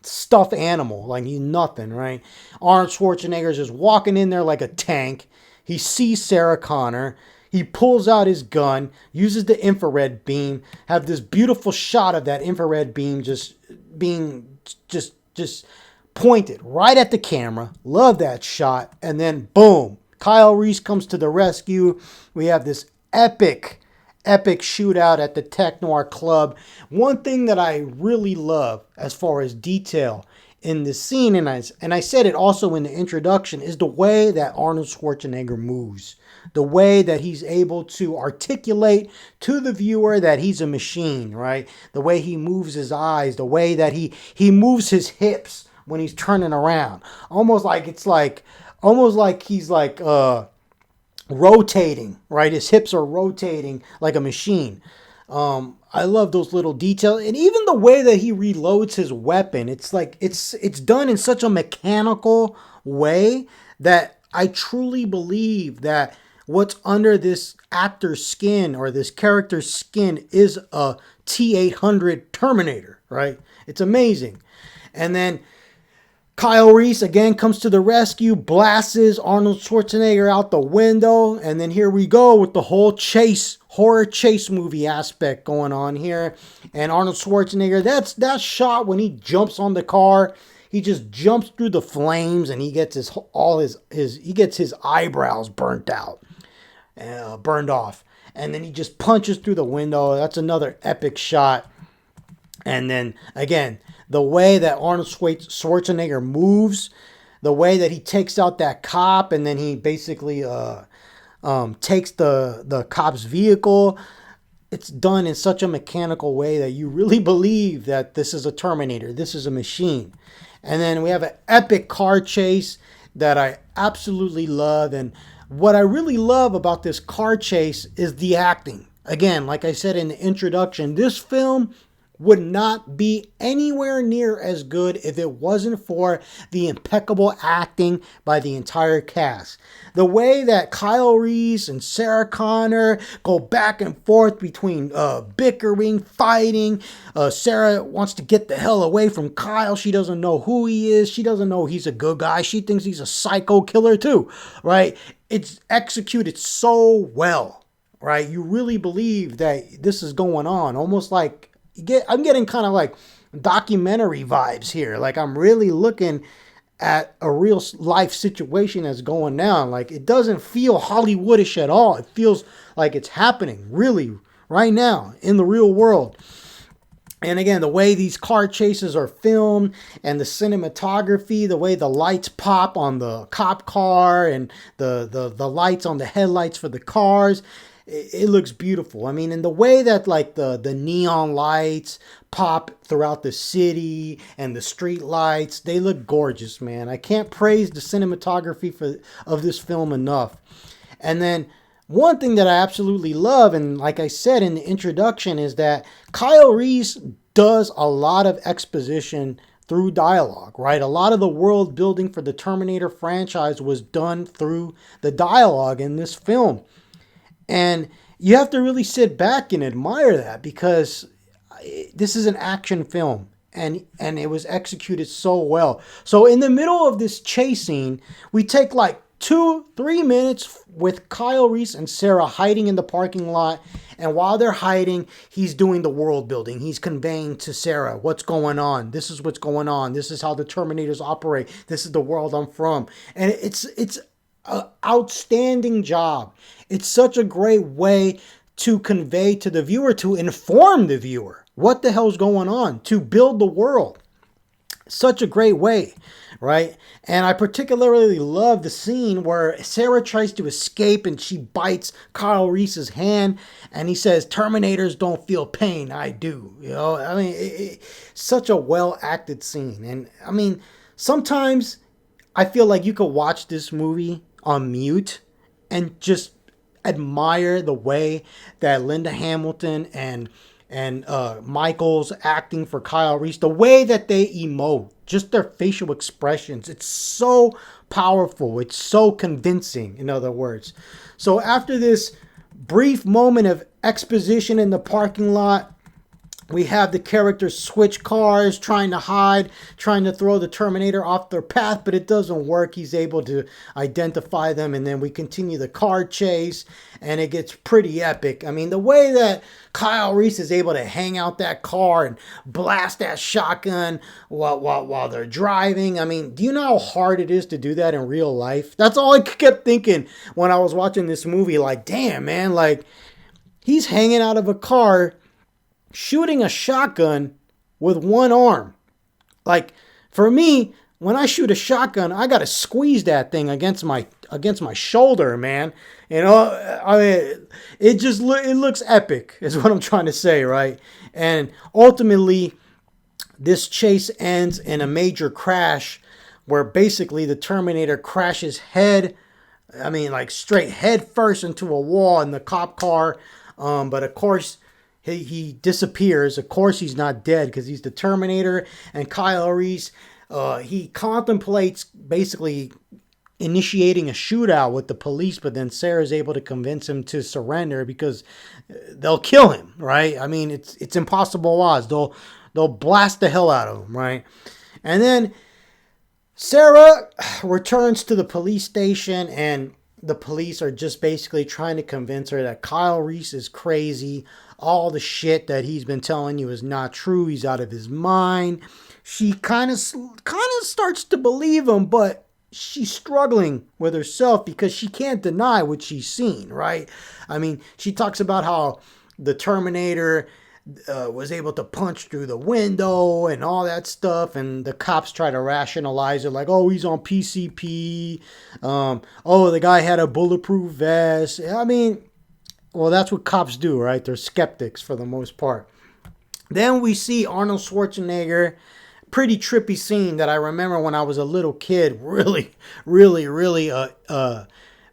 stuffed animal, like he's nothing, right? Arnold Schwarzenegger's just walking in there like a tank. He sees Sarah Connor. He pulls out his gun, uses the infrared beam, have this beautiful shot of that infrared beam just being just pointed right at the camera. Love that shot. And then boom, Kyle Reese comes to the rescue. We have this epic shootout at the Tech Noir Club. One thing that I really love as far as detail in this scene, and I said it also in the introduction, is the way that Arnold Schwarzenegger moves. The way that he's able to articulate to the viewer that he's a machine, right? The way he moves his eyes, the way that he moves his hips when he's turning around, almost like he's like rotating, right? His hips are rotating like a machine. I love those little details, and even the way that he reloads his weapon. It's like it's done in such a mechanical way that I truly believe that what's under this actor's skin or this character's skin is a T-800 Terminator, right? It's amazing. And then Kyle Reese again comes to the rescue, blasts Arnold Schwarzenegger out the window, and then here we go with the whole horror chase movie aspect going on here. And Arnold Schwarzenegger, that shot when he jumps on the car, he just jumps through the flames and he gets his eyebrows burned off, and then he just punches through the window. That's another epic shot. And then again, the way that Arnold Schwarzenegger moves, the way that he takes out that cop, and then he basically takes the cop's vehicle. It's done in such a mechanical way that you really believe that this is a Terminator. This is a machine. And then we have an epic car chase that I absolutely love. And what I really love about this car chase is the acting. Again, like I said in the introduction, this film would not be anywhere near as good if it wasn't for the impeccable acting by the entire cast. The way that Kyle Reese and Sarah Connor go back and forth between bickering, fighting. Sarah wants to get the hell away from Kyle. She doesn't know who he is. She doesn't know he's a good guy. She thinks he's a psycho killer too, right? It's executed so well, right? You really believe that this is going on, almost like I'm getting kind of like documentary vibes here. Like I'm really looking at a real life situation that's going down. Like it doesn't feel Hollywoodish at all. It feels like it's happening really right now in the real world. And again, the way these car chases are filmed and the cinematography, the way the lights pop on the cop car and the lights on the headlights for the cars, it looks beautiful. I mean, and the way that like the neon lights pop throughout the city and the street lights, they look gorgeous, man. I can't praise the cinematography of this film enough. And then one thing that I absolutely love, and like I said in the introduction, is that Kyle Reese does a lot of exposition through dialogue, right? A lot of the world building for the Terminator franchise was done through the dialogue in this film. And you have to really sit back and admire that because this is an action film and it was executed so well. So in the middle of this chase scene, we take like 2-3 minutes with Kyle Reese and Sarah hiding in the parking lot. And while they're hiding, he's doing the world building. He's conveying to Sarah what's going on. This is what's going on. This is how the Terminators operate. This is the world I'm from. And it's an outstanding job. It's such a great way to convey to the viewer, to inform the viewer what the hell's going on, to build the world. Such a great way, right? And I particularly love the scene where Sarah tries to escape and she bites Kyle Reese's hand and he says, "Terminators don't feel pain, I do." You know, I mean, such a well acted scene. And I mean, sometimes I feel like you could watch this movie on mute and just admire the way that Linda Hamilton and Michael's acting for Kyle Reese, the way that they emote, just their facial expressions. It's so powerful. It's so convincing, in other words. So after this brief moment of exposition in the parking lot, we have the characters switch cars, trying to hide, trying to throw the Terminator off their path, but it doesn't work. He's able to identify them, and then we continue the car chase, and it gets pretty epic. I mean, the way that Kyle Reese is able to hang out that car and blast that shotgun while they're driving. I mean, do you know how hard it is to do that in real life? That's all I kept thinking when I was watching this movie. Like, damn, man, like, he's hanging out of a car shooting a shotgun with one arm. Like, for me, when I shoot a shotgun, I gotta squeeze that thing against my shoulder, man. You know, I mean, it looks epic, is what I'm trying to say, right? And ultimately, this chase ends in a major crash, where basically the Terminator crashes straight head first into a wall in the cop car. But of course, he disappears. Of course, he's not dead because he's the Terminator. And Kyle Reese, he contemplates basically initiating a shootout with the police, but then Sarah's able to convince him to surrender because they'll kill him, right? I mean, it's impossible odds. They'll blast the hell out of him, right? And then Sarah returns to the police station, and the police are just basically trying to convince her that Kyle Reese is crazy. All the shit that he's been telling you is not true. He's out of his mind. She kind of starts to believe him, but she's struggling with herself because she can't deny what she's seen, right? I mean, she talks about how the Terminator was able to punch through the window and all that stuff, and the cops try to rationalize it like, oh, he's on PCP. Oh, the guy had a bulletproof vest. I mean, well, that's what cops do, right? They're skeptics for the most part. Then we see Arnold Schwarzenegger. Pretty trippy scene that I remember when I was a little kid. Really,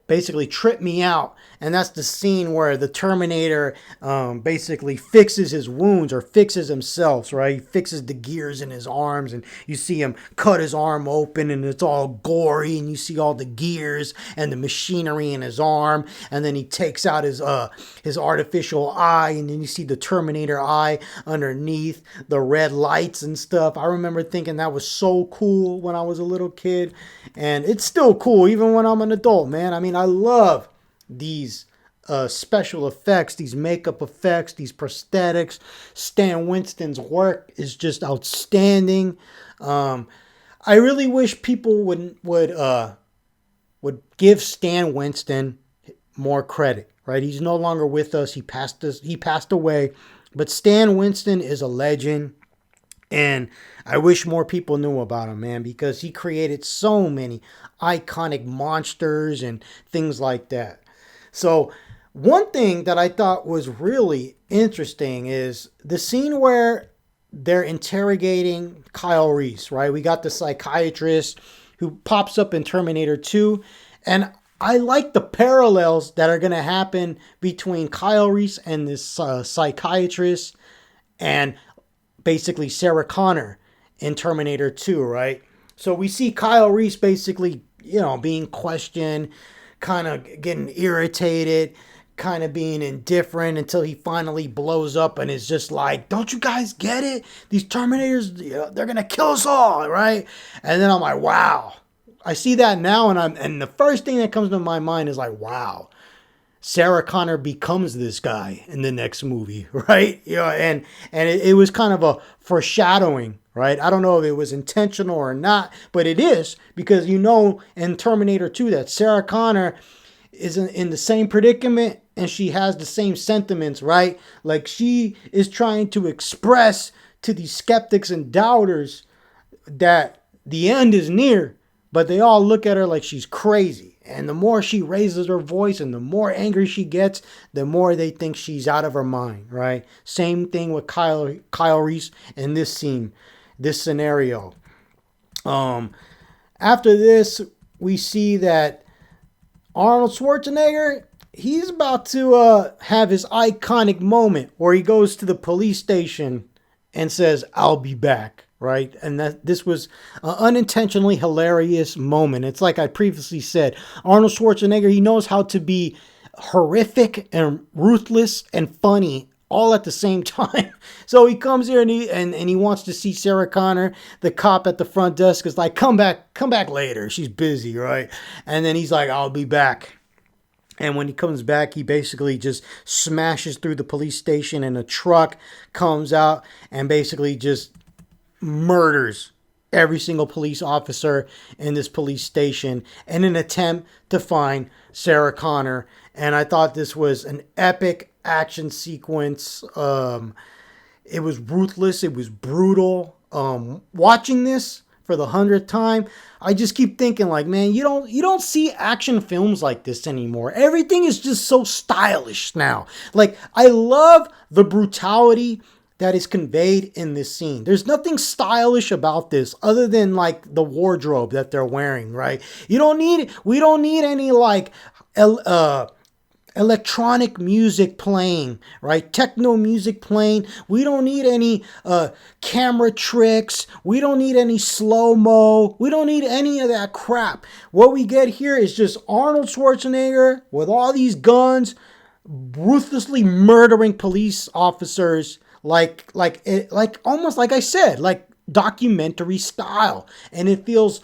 basically tripped me out. And that's the scene where the Terminator basically fixes his wounds, or fixes himself, right? He fixes the gears in his arms, and you see him cut his arm open, and it's all gory, and you see all the gears and the machinery in his arm, and then he takes out his artificial eye, and then you see the Terminator eye underneath the red lights and stuff. I remember thinking that was so cool when I was a little kid, and it's still cool even when I'm an adult, man. I mean, I love these special effects, these makeup effects, these prosthetics. Stan Winston's work is just outstanding. I really wish people would give Stan Winston more credit. Right? He's no longer with us. He passed away. But Stan Winston is a legend. And I wish more people knew about him, man, because he created so many iconic monsters and things like that. So one thing that I thought was really interesting is the scene where they're interrogating Kyle Reese, right? We got the psychiatrist who pops up in Terminator 2. And I like the parallels that are going to happen between Kyle Reese and this psychiatrist and basically Sarah Connor in Terminator 2, right? So we see Kyle Reese basically, being questioned, kind of getting irritated, kind of being indifferent until he finally blows up and is just like, don't you guys get it? These Terminators, they're going to kill us all, right? And then I'm like, wow. I see that now, and the first thing that comes to my mind is like, wow. Sarah Connor becomes this guy in the next movie, right? And it was kind of a foreshadowing, right? I don't know if it was intentional or not, but it is, because in Terminator 2 that Sarah Connor is in the same predicament and she has the same sentiments, right? Like she is trying to express to these skeptics and doubters that the end is near, but they all look at her like she's crazy. And the more she raises her voice and the more angry she gets, the more they think she's out of her mind, right? Same thing with Kyle Reese in this scene, this scenario. After this, we see that Arnold Schwarzenegger, he's about to have his iconic moment where he goes to the police station and says, "I'll be back." Right? And this was an unintentionally hilarious moment. It's like I previously said, Arnold Schwarzenegger, he knows how to be horrific and ruthless and funny all at the same time. So he comes here and he wants to see Sarah Connor. The cop at the front desk is like, come back later. She's busy, right? And then he's like, "I'll be back." And when he comes back, he basically just smashes through the police station, and a truck comes out and basically just murders every single police officer in this police station in an attempt to find Sarah Connor. And I thought this was an epic action sequence. It was ruthless. It was brutal. Watching this for the 100th time, I just keep thinking like, man, you don't see action films like this anymore. Everything is just so stylish now. Like, I love the brutality that is conveyed in this scene. There's nothing stylish about this other than like the wardrobe that they're wearing, right? We don't need any like electronic music playing, right? Techno music playing. We don't need any camera tricks. We don't need any slow-mo. We don't need any of that crap. What we get here is just Arnold Schwarzenegger with all these guns ruthlessly murdering police officers like almost like I said, like documentary style. And it feels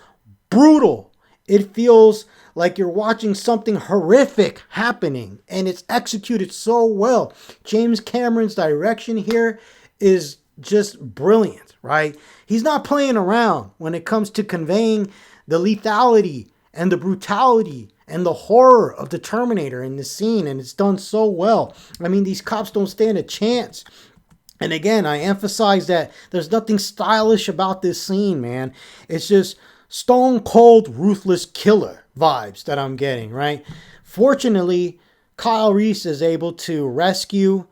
brutal. It feels like you're watching something horrific happening, and it's executed so well. James Cameron's direction here is just brilliant, right? He's not playing around when it comes to conveying the lethality and the brutality and the horror of the Terminator in this scene, and it's done so well. I mean, these cops don't stand a chance. And again, I emphasize that there's nothing stylish about this scene, man. It's just stone cold, ruthless killer vibes that I'm getting, right? Fortunately, Kyle Reese is able to rescue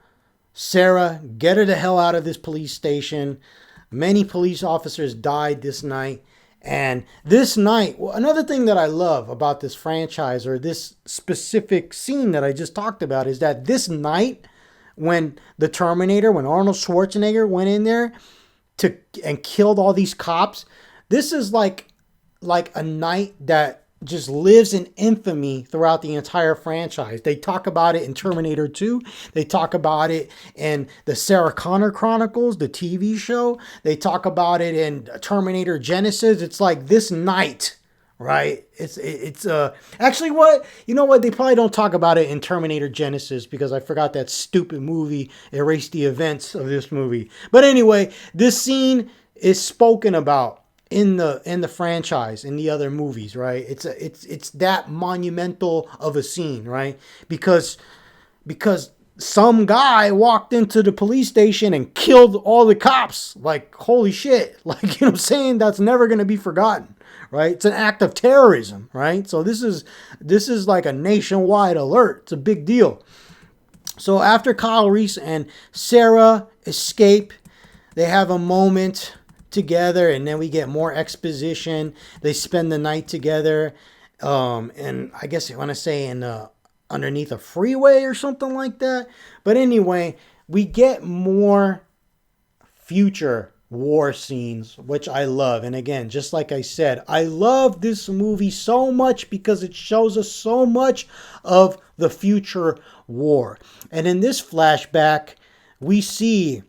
Sarah, get her the hell out of this police station. Many police officers died this night. And this night, another thing that I love about this franchise, or this specific scene that I just talked about, is that this night, when the Terminator, when Arnold Schwarzenegger went in there and killed all these cops, this is like a night that just lives in infamy throughout the entire franchise. They talk about it in Terminator 2. They talk about it in the Sarah Connor Chronicles, the TV show. They talk about it in Terminator Genesis. It's like this night, right? It's actually, what, you know what? They probably don't talk about it in Terminator Genesis because I forgot that stupid movie erased the events of this movie. But anyway, this scene is spoken about in the franchise, in the other movies, right? It's that monumental of a scene, right? Because some guy walked into the police station and killed all the cops. Like, holy shit. Like, you know what I'm saying? That's never going to be forgotten, right? It's an act of terrorism, right? So this is like a nationwide alert. It's a big deal. So after Kyle Reese and Sarah escape, they have a moment together, and then we get more exposition. They spend the night together, and I guess you want to say in underneath a freeway or something like that. But anyway, we get more future war scenes, which I love. And again, just like I said, I love this movie so much because it shows us so much of the future war. And in this flashback, we see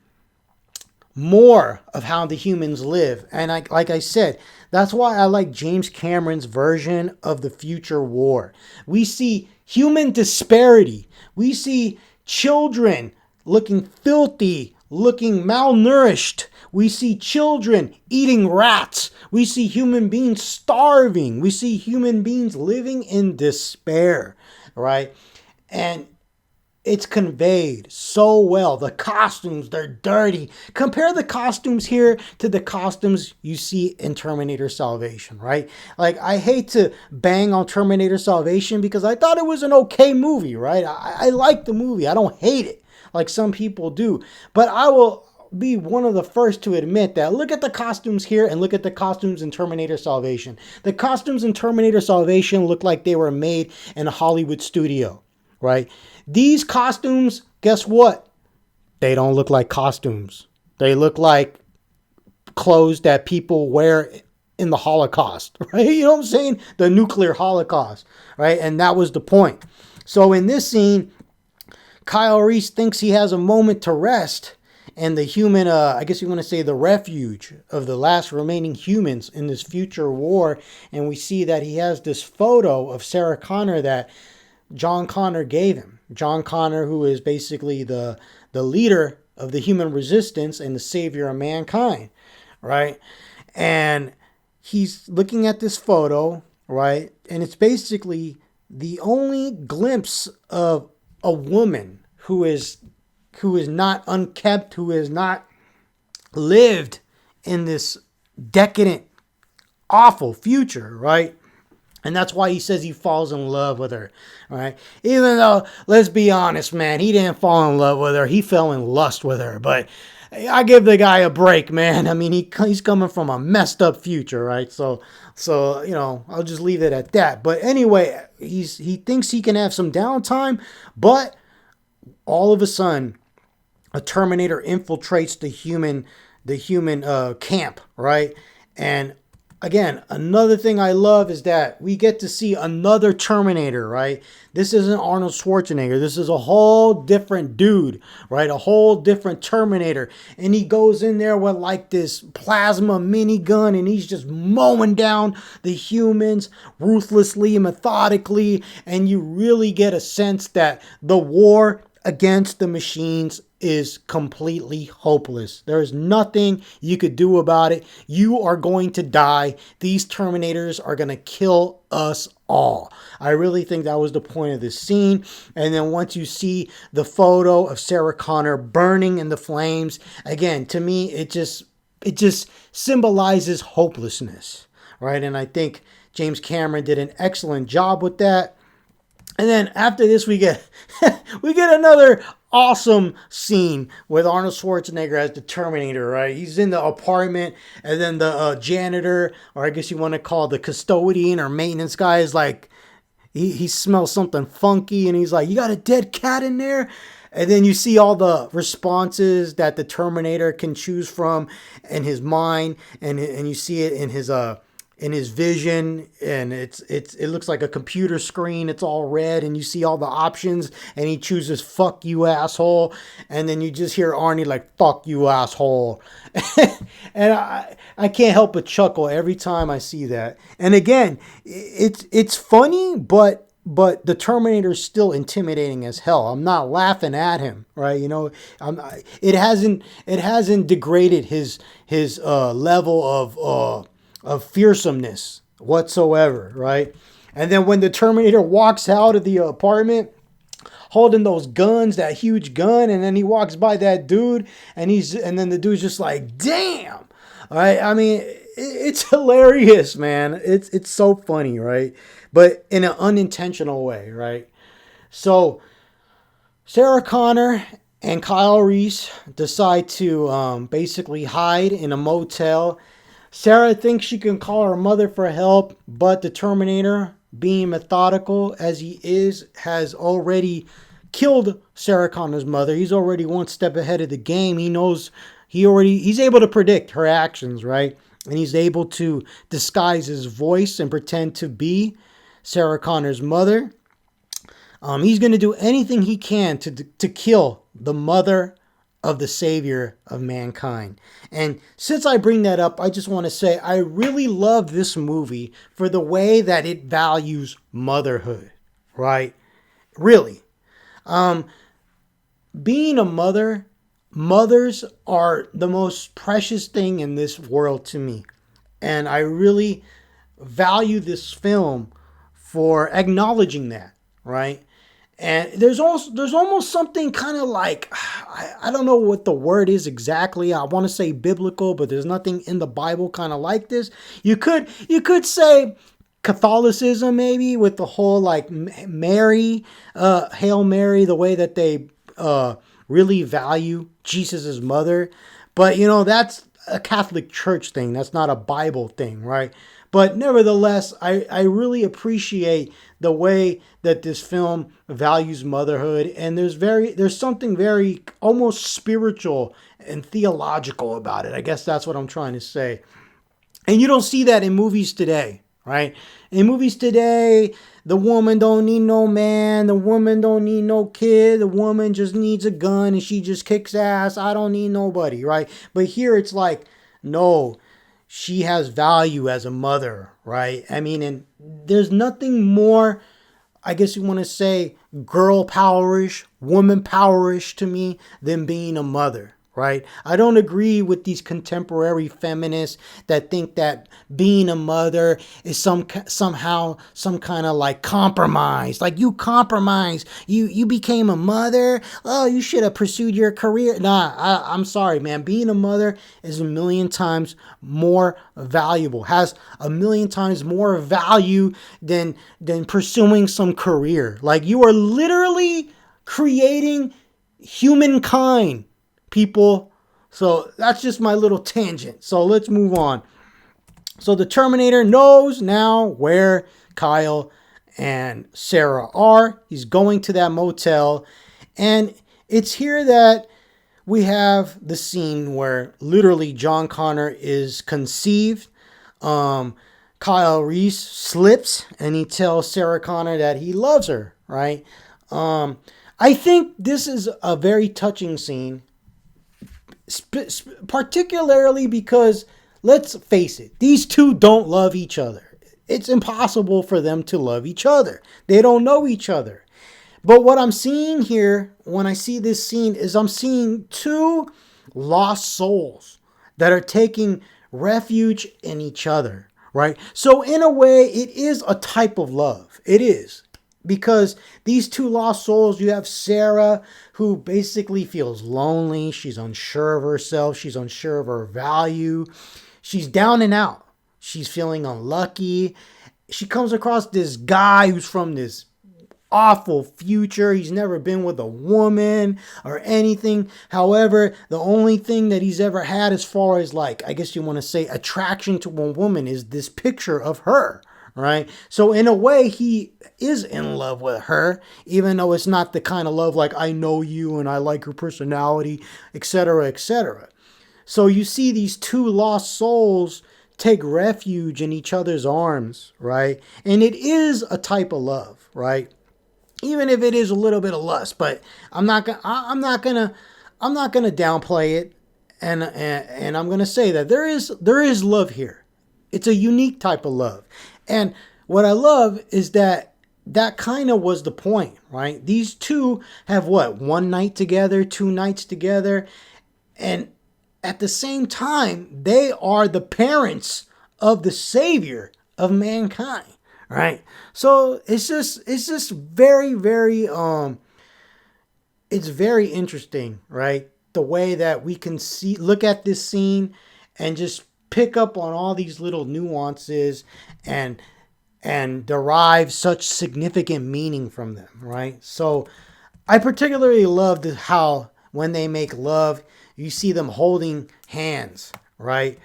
more of how the humans live. And like I said, that's why I like James Cameron's version of the future war. We see human disparity. We see children looking filthy, looking malnourished. We see children eating rats. We see human beings starving. We see human beings living in despair, right? And it's conveyed so well. The costumes, they're dirty. Compare the costumes here to the costumes you see in Terminator Salvation, right? Like, I hate to bang on Terminator Salvation because I thought it was an okay movie, right? I like the movie. I don't hate it like some people do. But I will be one of the first to admit that look at the costumes here and look at the costumes in Terminator Salvation. The costumes in Terminator Salvation look like they were made in a Hollywood studio, right? These costumes, guess what? They don't look like costumes. They look like clothes that people wear in the Holocaust, right? You know what I'm saying? The nuclear Holocaust, right? And that was the point. So in this scene, Kyle Reese thinks he has a moment to rest, and the human, I guess you want to say the refuge of the last remaining humans in this future war. And we see that he has this photo of Sarah Connor that John Connor gave him. John Connor, who is basically the leader of the human resistance and the savior of mankind, right? And he's looking at this photo, right? And it's basically the only glimpse of a woman who is not unkept, who has not lived in this decadent, awful future, right? And that's why he says he falls in love with her, right? Even though, let's be honest, man, he didn't fall in love with her. He fell in lust with her. But I give the guy a break, man. I mean, he's coming from a messed up future, right? So you know, I'll just leave it at that. But anyway, he thinks he can have some downtime, but all of a sudden, a Terminator infiltrates the human camp, right? And again, another thing I love is that we get to see another Terminator, right? This isn't Arnold Schwarzenegger. This is a whole different dude, right? A whole different Terminator. And he goes in there with like this plasma minigun, and he's just mowing down the humans ruthlessly, methodically. And you really get a sense that the war against the machines is completely hopeless. There is nothing you could do about it. You are going to die. These Terminators are going to kill us all. I really think that was the point of this scene. And then once you see the photo of Sarah Connor burning in the flames, again, to me, it just symbolizes hopelessness, right? And I think James Cameron did an excellent job with that. And then after this, we get another awesome scene with Arnold Schwarzenegger as the Terminator, right? He's in the apartment, and then the janitor, or I guess you want to call the custodian or maintenance guy, is like, he smells something funky, and he's like, "You got a dead cat in there?" And then you see all the responses that the Terminator can choose from in his mind, and you see it in his vision, and it looks like a computer screen. It's all red, and you see all the options, and he chooses "fuck you, asshole," and then you just hear Arnie like, "fuck you, asshole." And I can't help but chuckle every time I see that. And again, it's funny, but the Terminator is still intimidating as hell. I'm not laughing at him, right? You know, it hasn't degraded his level of fearsomeness whatsoever, right? And then when the Terminator walks out of the apartment holding those guns, that huge gun, and then he walks by that dude, and then the dude's just like, "Damn!" All right? I mean, it's hilarious, man. It's so funny, right? But in an unintentional way, right? So Sarah Connor and Kyle Reese decide to basically hide in a motel. Sarah thinks she can call her mother for help, but the Terminator, being methodical as he is, has already killed Sarah Connor's mother. He's already one step ahead of the game. He knows he's able to predict her actions, right? And he's able to disguise his voice and pretend to be Sarah Connor's mother. He's going to do anything he can to kill the mother of the savior of mankind. And since I bring that up, I just want to say I really love this movie for the way that it values motherhood, right? Really. Being a mother, mothers are the most precious thing in this world to me. And I really value this film for acknowledging that, right? And there's almost something kind of like, I don't know what the word is exactly. I want to say biblical, but there's nothing in the Bible kind of like this. You could say Catholicism, maybe, with the whole like Mary, Hail Mary, the way that they really value Jesus's mother. But you know, that's a Catholic Church thing. That's not a Bible thing, right? But nevertheless, I really appreciate the way that this film values motherhood, and there's something very almost spiritual and theological about it. I guess that's what I'm trying to say. And you don't see that in movies today, right? In movies today, the woman don't need no man, the woman don't need no kid, the woman just needs a gun and she just kicks ass. I don't need nobody, right? But here it's like, no, she has value as a mother, right? I mean, and there's nothing more, I guess you want to say, girl powerish, woman powerish to me than being a mother, right? I don't agree with these contemporary feminists that think that being a mother is somehow some kind of like compromise. Like, you compromise, you became a mother. Oh, you should have pursued your career. Nah, I'm sorry, man. Being a mother is a million times more valuable, has a million times more value than pursuing some career. Like, you are literally creating humankind, people. So that's just my little tangent. So let's move on. So the Terminator knows now where Kyle and Sarah are. He's going to that motel. And it's here that we have the scene where literally John Connor is conceived. Kyle Reese slips and he tells Sarah Connor that he loves her, right? I think this is a very touching scene, particularly because, let's face it, these two don't love each other. It's impossible for them to love each other. They don't know each other. But what I'm seeing here when I see this scene is I'm seeing two lost souls that are taking refuge in each other, right? So in a way, it is a type of love. It is. Because these two lost souls, you have Sarah, who basically feels lonely. She's unsure of herself. She's unsure of her value. She's down and out. She's feeling unlucky. She comes across this guy who's from this awful future. He's never been with a woman or anything. However, the only thing that he's ever had as far as, like, I guess you want to say, attraction to a woman is this picture of her, right? So in a way, he is in love with her, even though it's not the kind of love like, I know you and I like your personality, etc., etc. So you see these two lost souls take refuge in each other's arms, right? And it is a type of love, right? Even if it is a little bit of lust, but I'm not gonna downplay it, and I'm gonna say that there is love here. It's a unique type of love, and what I love is that kind of was the point, right? These two have what, one night together, two nights together, and at the same time, they are the parents of the savior of mankind, right? So it's just very, very it's very interesting, right? The way that we can look at this scene and just pick up on all these little nuances and derive such significant meaning from them, right? So I particularly loved how when they make love, you see them holding hands, right?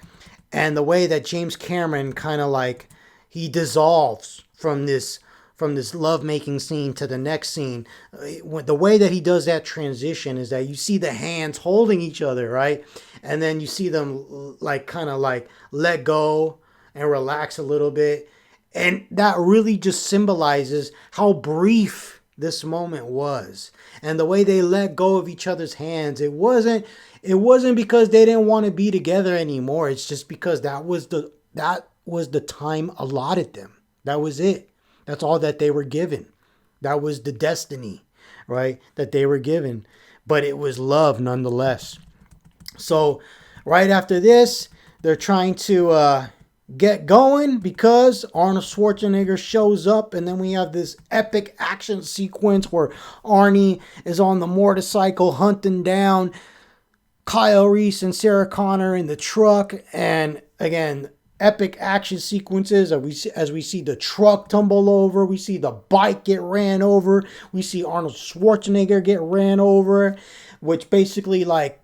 And the way that James Cameron kind of like, he dissolves from this lovemaking scene to the next scene. The way that he does that transition is that you see the hands holding each other, right? And then you see them like kind of like let go and relax a little bit. And that really just symbolizes how brief this moment was. And the way they let go of each other's hands, it wasn't because they didn't want to be together anymore. It's just because that was the time allotted them. That was it. That's all that they were given. That was the destiny, right? That they were given. But it was love nonetheless. So right after this, they're trying to get going because Arnold Schwarzenegger shows up, and then we have this epic action sequence where Arnie is on the motorcycle hunting down Kyle Reese and Sarah Connor in the truck, and again, epic action sequences as we see the truck tumble over, we see the bike get ran over, we see Arnold Schwarzenegger get ran over, which basically like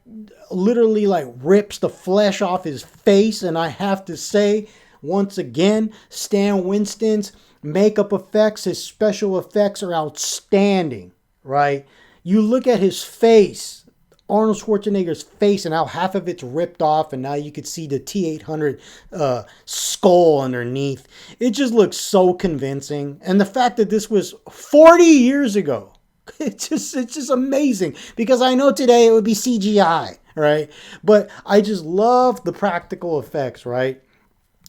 literally like rips the flesh off his face. And I have to say, once again, Stan Winston's makeup effects, his special effects are outstanding, right? You look at his face, Arnold Schwarzenegger's face, and how half of it's ripped off, and now you could see the T-800 skull underneath. It just looks so convincing. And the fact that this was 40 years ago, it's just amazing, because I know today it would be CGI, right? But I just love the practical effects, right?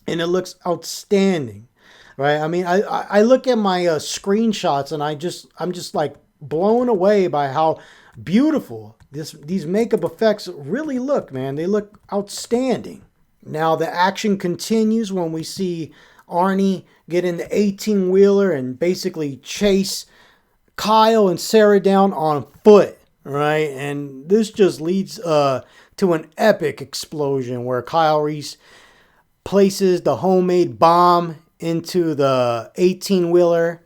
And it looks outstanding, right? I mean, I look at my screenshots, and I'm just like blown away by how beautiful these makeup effects really look, man. They look outstanding. Now the action continues when we see Arnie get in the 18-wheeler and basically chase Kyle and Sarah down on foot, right? And this just leads to an epic explosion where Kyle Reese places the homemade bomb into the 18-wheeler,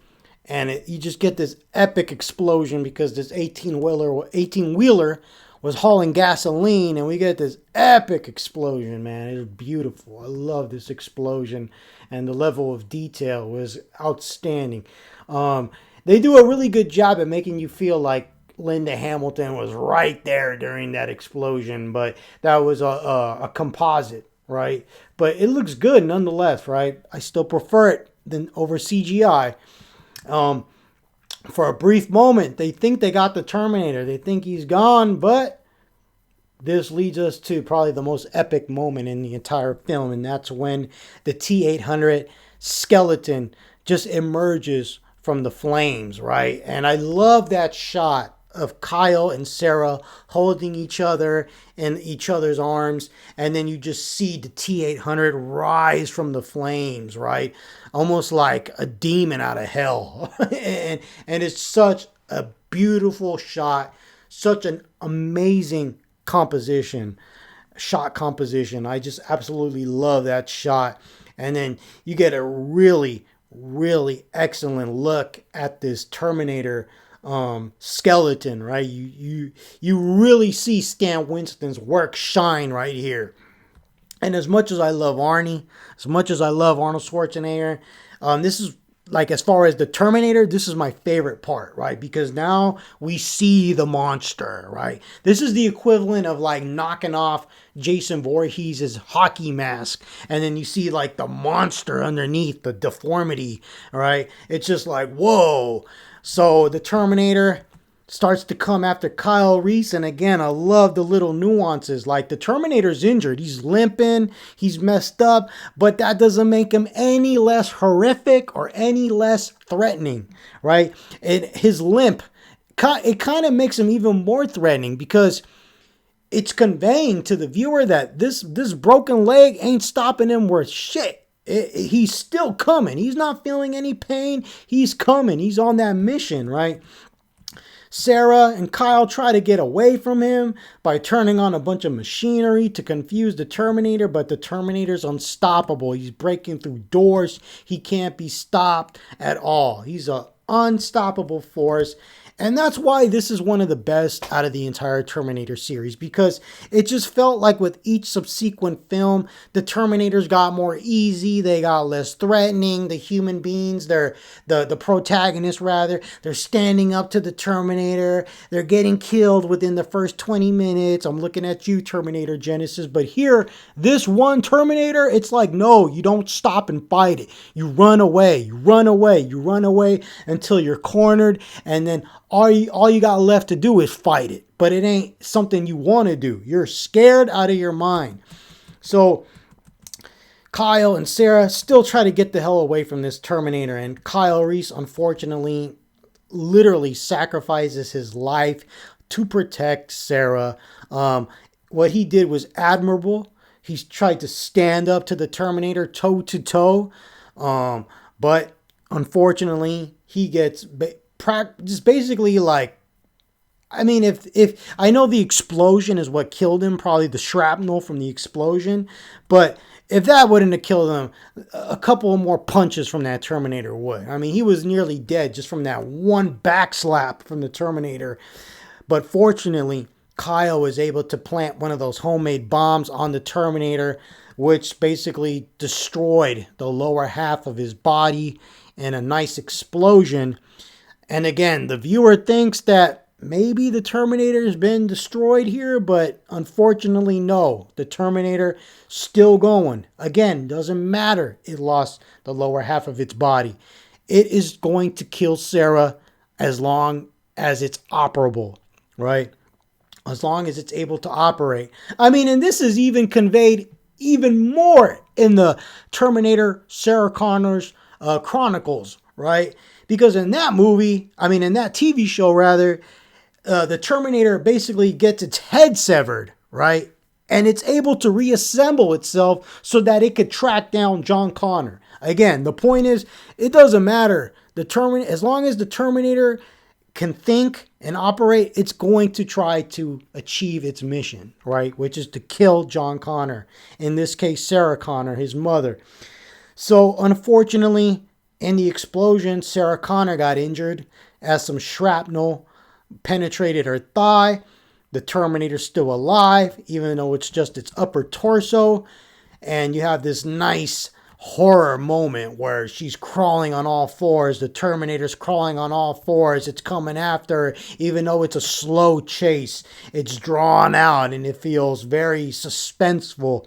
and you just get this epic explosion because this 18-wheeler was hauling gasoline, and we get this epic explosion, man. It was beautiful. I love this explosion, and the level of detail was outstanding. They do a really good job at making you feel like Linda Hamilton was right there during that explosion, but that was a composite, right? But it looks good nonetheless, right? I still prefer it than over CGI. For a brief moment, they think they got the Terminator. They think he's gone, but this leads us to probably the most epic moment in the entire film, and that's when the T-800 skeleton just emerges from the flames, right? And I love that shot of Kyle and Sarah holding each other in each other's arms, and then you just see the T-800 rise from the flames, right? Almost like a demon out of hell. And it's such a beautiful shot, such an amazing composition, shot composition. I just absolutely love that shot. And then you get a really, really excellent look at this Terminator skeleton, right? You really see Stan Winston's work shine right here. And as much as I love Arnie, as much as I love Arnold Schwarzenegger, this is like, as far as the Terminator, this is my favorite part, right? Because now we see the monster, right? This is the equivalent of like knocking off Jason Voorhees' hockey mask, and then you see like the monster underneath, the deformity, right? It's just like, whoa. So the Terminator starts to come after Kyle Reese. And again, I love the little nuances. Like, the Terminator's injured. He's limping. He's messed up. But that doesn't make him any less horrific or any less threatening, right? His limp, it kind of makes him even more threatening, because it's conveying to the viewer that this broken leg ain't stopping him worth shit. He's still coming. He's not feeling any pain. He's coming. He's on that mission, right? Sarah and Kyle try to get away from him by turning on a bunch of machinery to confuse the Terminator, but the Terminator's unstoppable. He's breaking through doors. He can't be stopped at all. He's an unstoppable force. And that's why this is one of the best out of the entire Terminator series, because it just felt like with each subsequent film, the Terminators got more easy, they got less threatening. The human beings, the protagonists rather, they're standing up to the Terminator. They're getting killed within the first 20 minutes. I'm looking at you, Terminator Genesis. But here, this one Terminator, it's like, no, you don't stop and fight it. You run away, you run away, you run away until you're cornered, and then all you got left to do is fight it. But it ain't something you want to do. You're scared out of your mind. So Kyle and Sarah still try to get the hell away from this Terminator. And Kyle Reese, unfortunately, literally sacrifices his life to protect Sarah. What he did was admirable. He's tried to stand up to the Terminator toe to toe. But unfortunately, he gets just basically like, I mean, if I know the explosion is what killed him, probably the shrapnel from the explosion, but if that wouldn't have killed him, a couple of more punches from that Terminator would. I mean, he was nearly dead just from that one back slap from the Terminator. But fortunately, Kyle was able to plant one of those homemade bombs on the Terminator, which basically destroyed the lower half of his body in a nice explosion. And again, the viewer thinks that maybe the Terminator has been destroyed here, but unfortunately, no. The Terminator still going. Again, doesn't matter. It lost the lower half of its body. It is going to kill Sarah as long as it's operable, right? As long as it's able to operate. I mean, and this is even conveyed even more in the Terminator Sarah Connor's Chronicles, right? Because in that movie, in that TV show rather, the Terminator basically gets its head severed, right? And it's able to reassemble itself so that it could track down John Connor. Again, the point is, it doesn't matter. As long as the Terminator can think and operate, it's going to try to achieve its mission, right? Which is to kill John Connor. In this case, Sarah Connor, his mother. So unfortunately, in the explosion, Sarah Connor got injured as some shrapnel penetrated her thigh. The Terminator's still alive, even though it's just its upper torso. And you have this nice horror moment where she's crawling on all fours. The Terminator's crawling on all fours. It's coming after her, even though it's a slow chase. It's drawn out and it feels very suspenseful.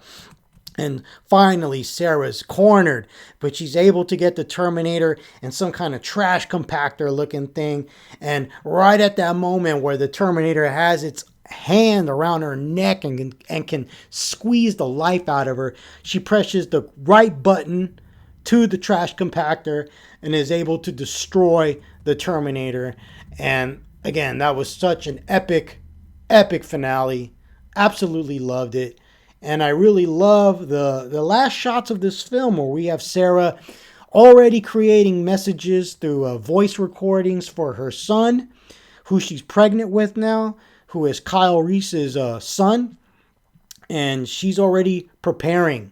And finally, Sarah's cornered, but she's able to get the Terminator in some kind of trash compactor looking thing. And right at that moment where the Terminator has its hand around her neck and can squeeze the life out of her, she presses the right button to the trash compactor and is able to destroy the Terminator. And again, that was such an epic finale. Absolutely loved it. And I really love the last shots of this film where we have Sarah already creating messages through voice recordings for her son, who she's pregnant with now, who is Kyle Reese's son. And she's already preparing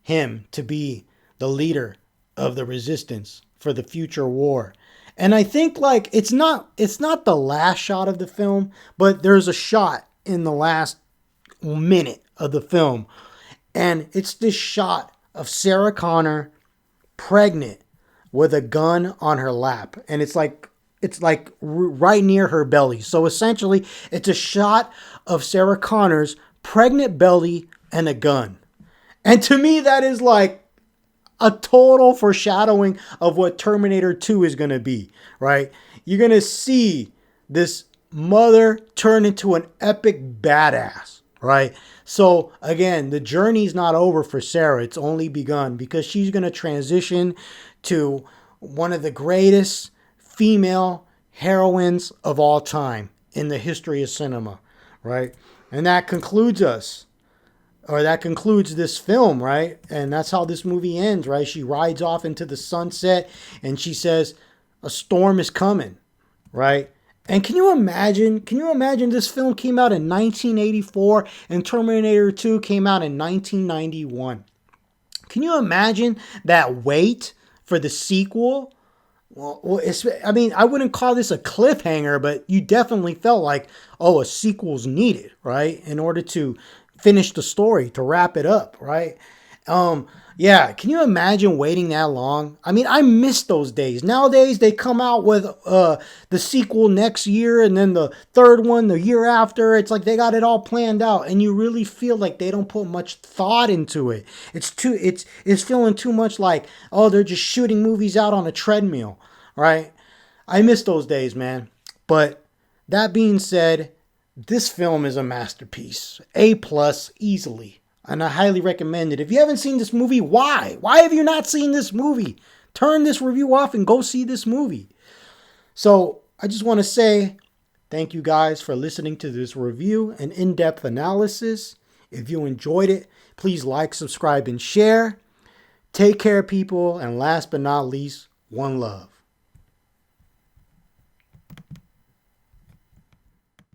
him to be the leader of the resistance for the future war. And I think like it's not the last shot of the film, but there's a shot in the last minute of the film, and it's this shot of Sarah Connor pregnant with a gun on her lap, and it's like right near her belly. So essentially, it's a shot of Sarah Connor's pregnant belly and a gun. And to me, that is like a total foreshadowing of what Terminator 2 is going to be, right? You're going to see this mother turn into an epic badass, right? So again, the journey's not over for Sarah. It's only begun, because she's going to transition to one of the greatest female heroines of all time in the history of cinema, right? And that concludes this film, right? And that's how this movie ends, right? She rides off into the sunset and she says, a storm is coming, right? And can you imagine this film came out in 1984 and Terminator 2 came out in 1991. Can you imagine that wait for the sequel? Well, I mean, I wouldn't call this a cliffhanger, but you definitely felt like, oh, a sequel's needed, right? In order to finish the story, to wrap it up, right? Yeah, can you imagine waiting that long? I mean, I miss those days. Nowadays, they come out with the sequel next year and then the third one the year after. It's like they got it all planned out, and you really feel like they don't put much thought into it. It's feeling too much like, oh, they're just shooting movies out on a treadmill, right? I miss those days, man. But that being said, this film is a masterpiece. A+ easily. And I highly recommend it. If you haven't seen this movie, why? Why have you not seen this movie? Turn this review off and go see this movie. So I just want to say thank you guys for listening to this review and in-depth analysis. If you enjoyed it, please like, subscribe, and share. Take care, people. And last but not least, one love.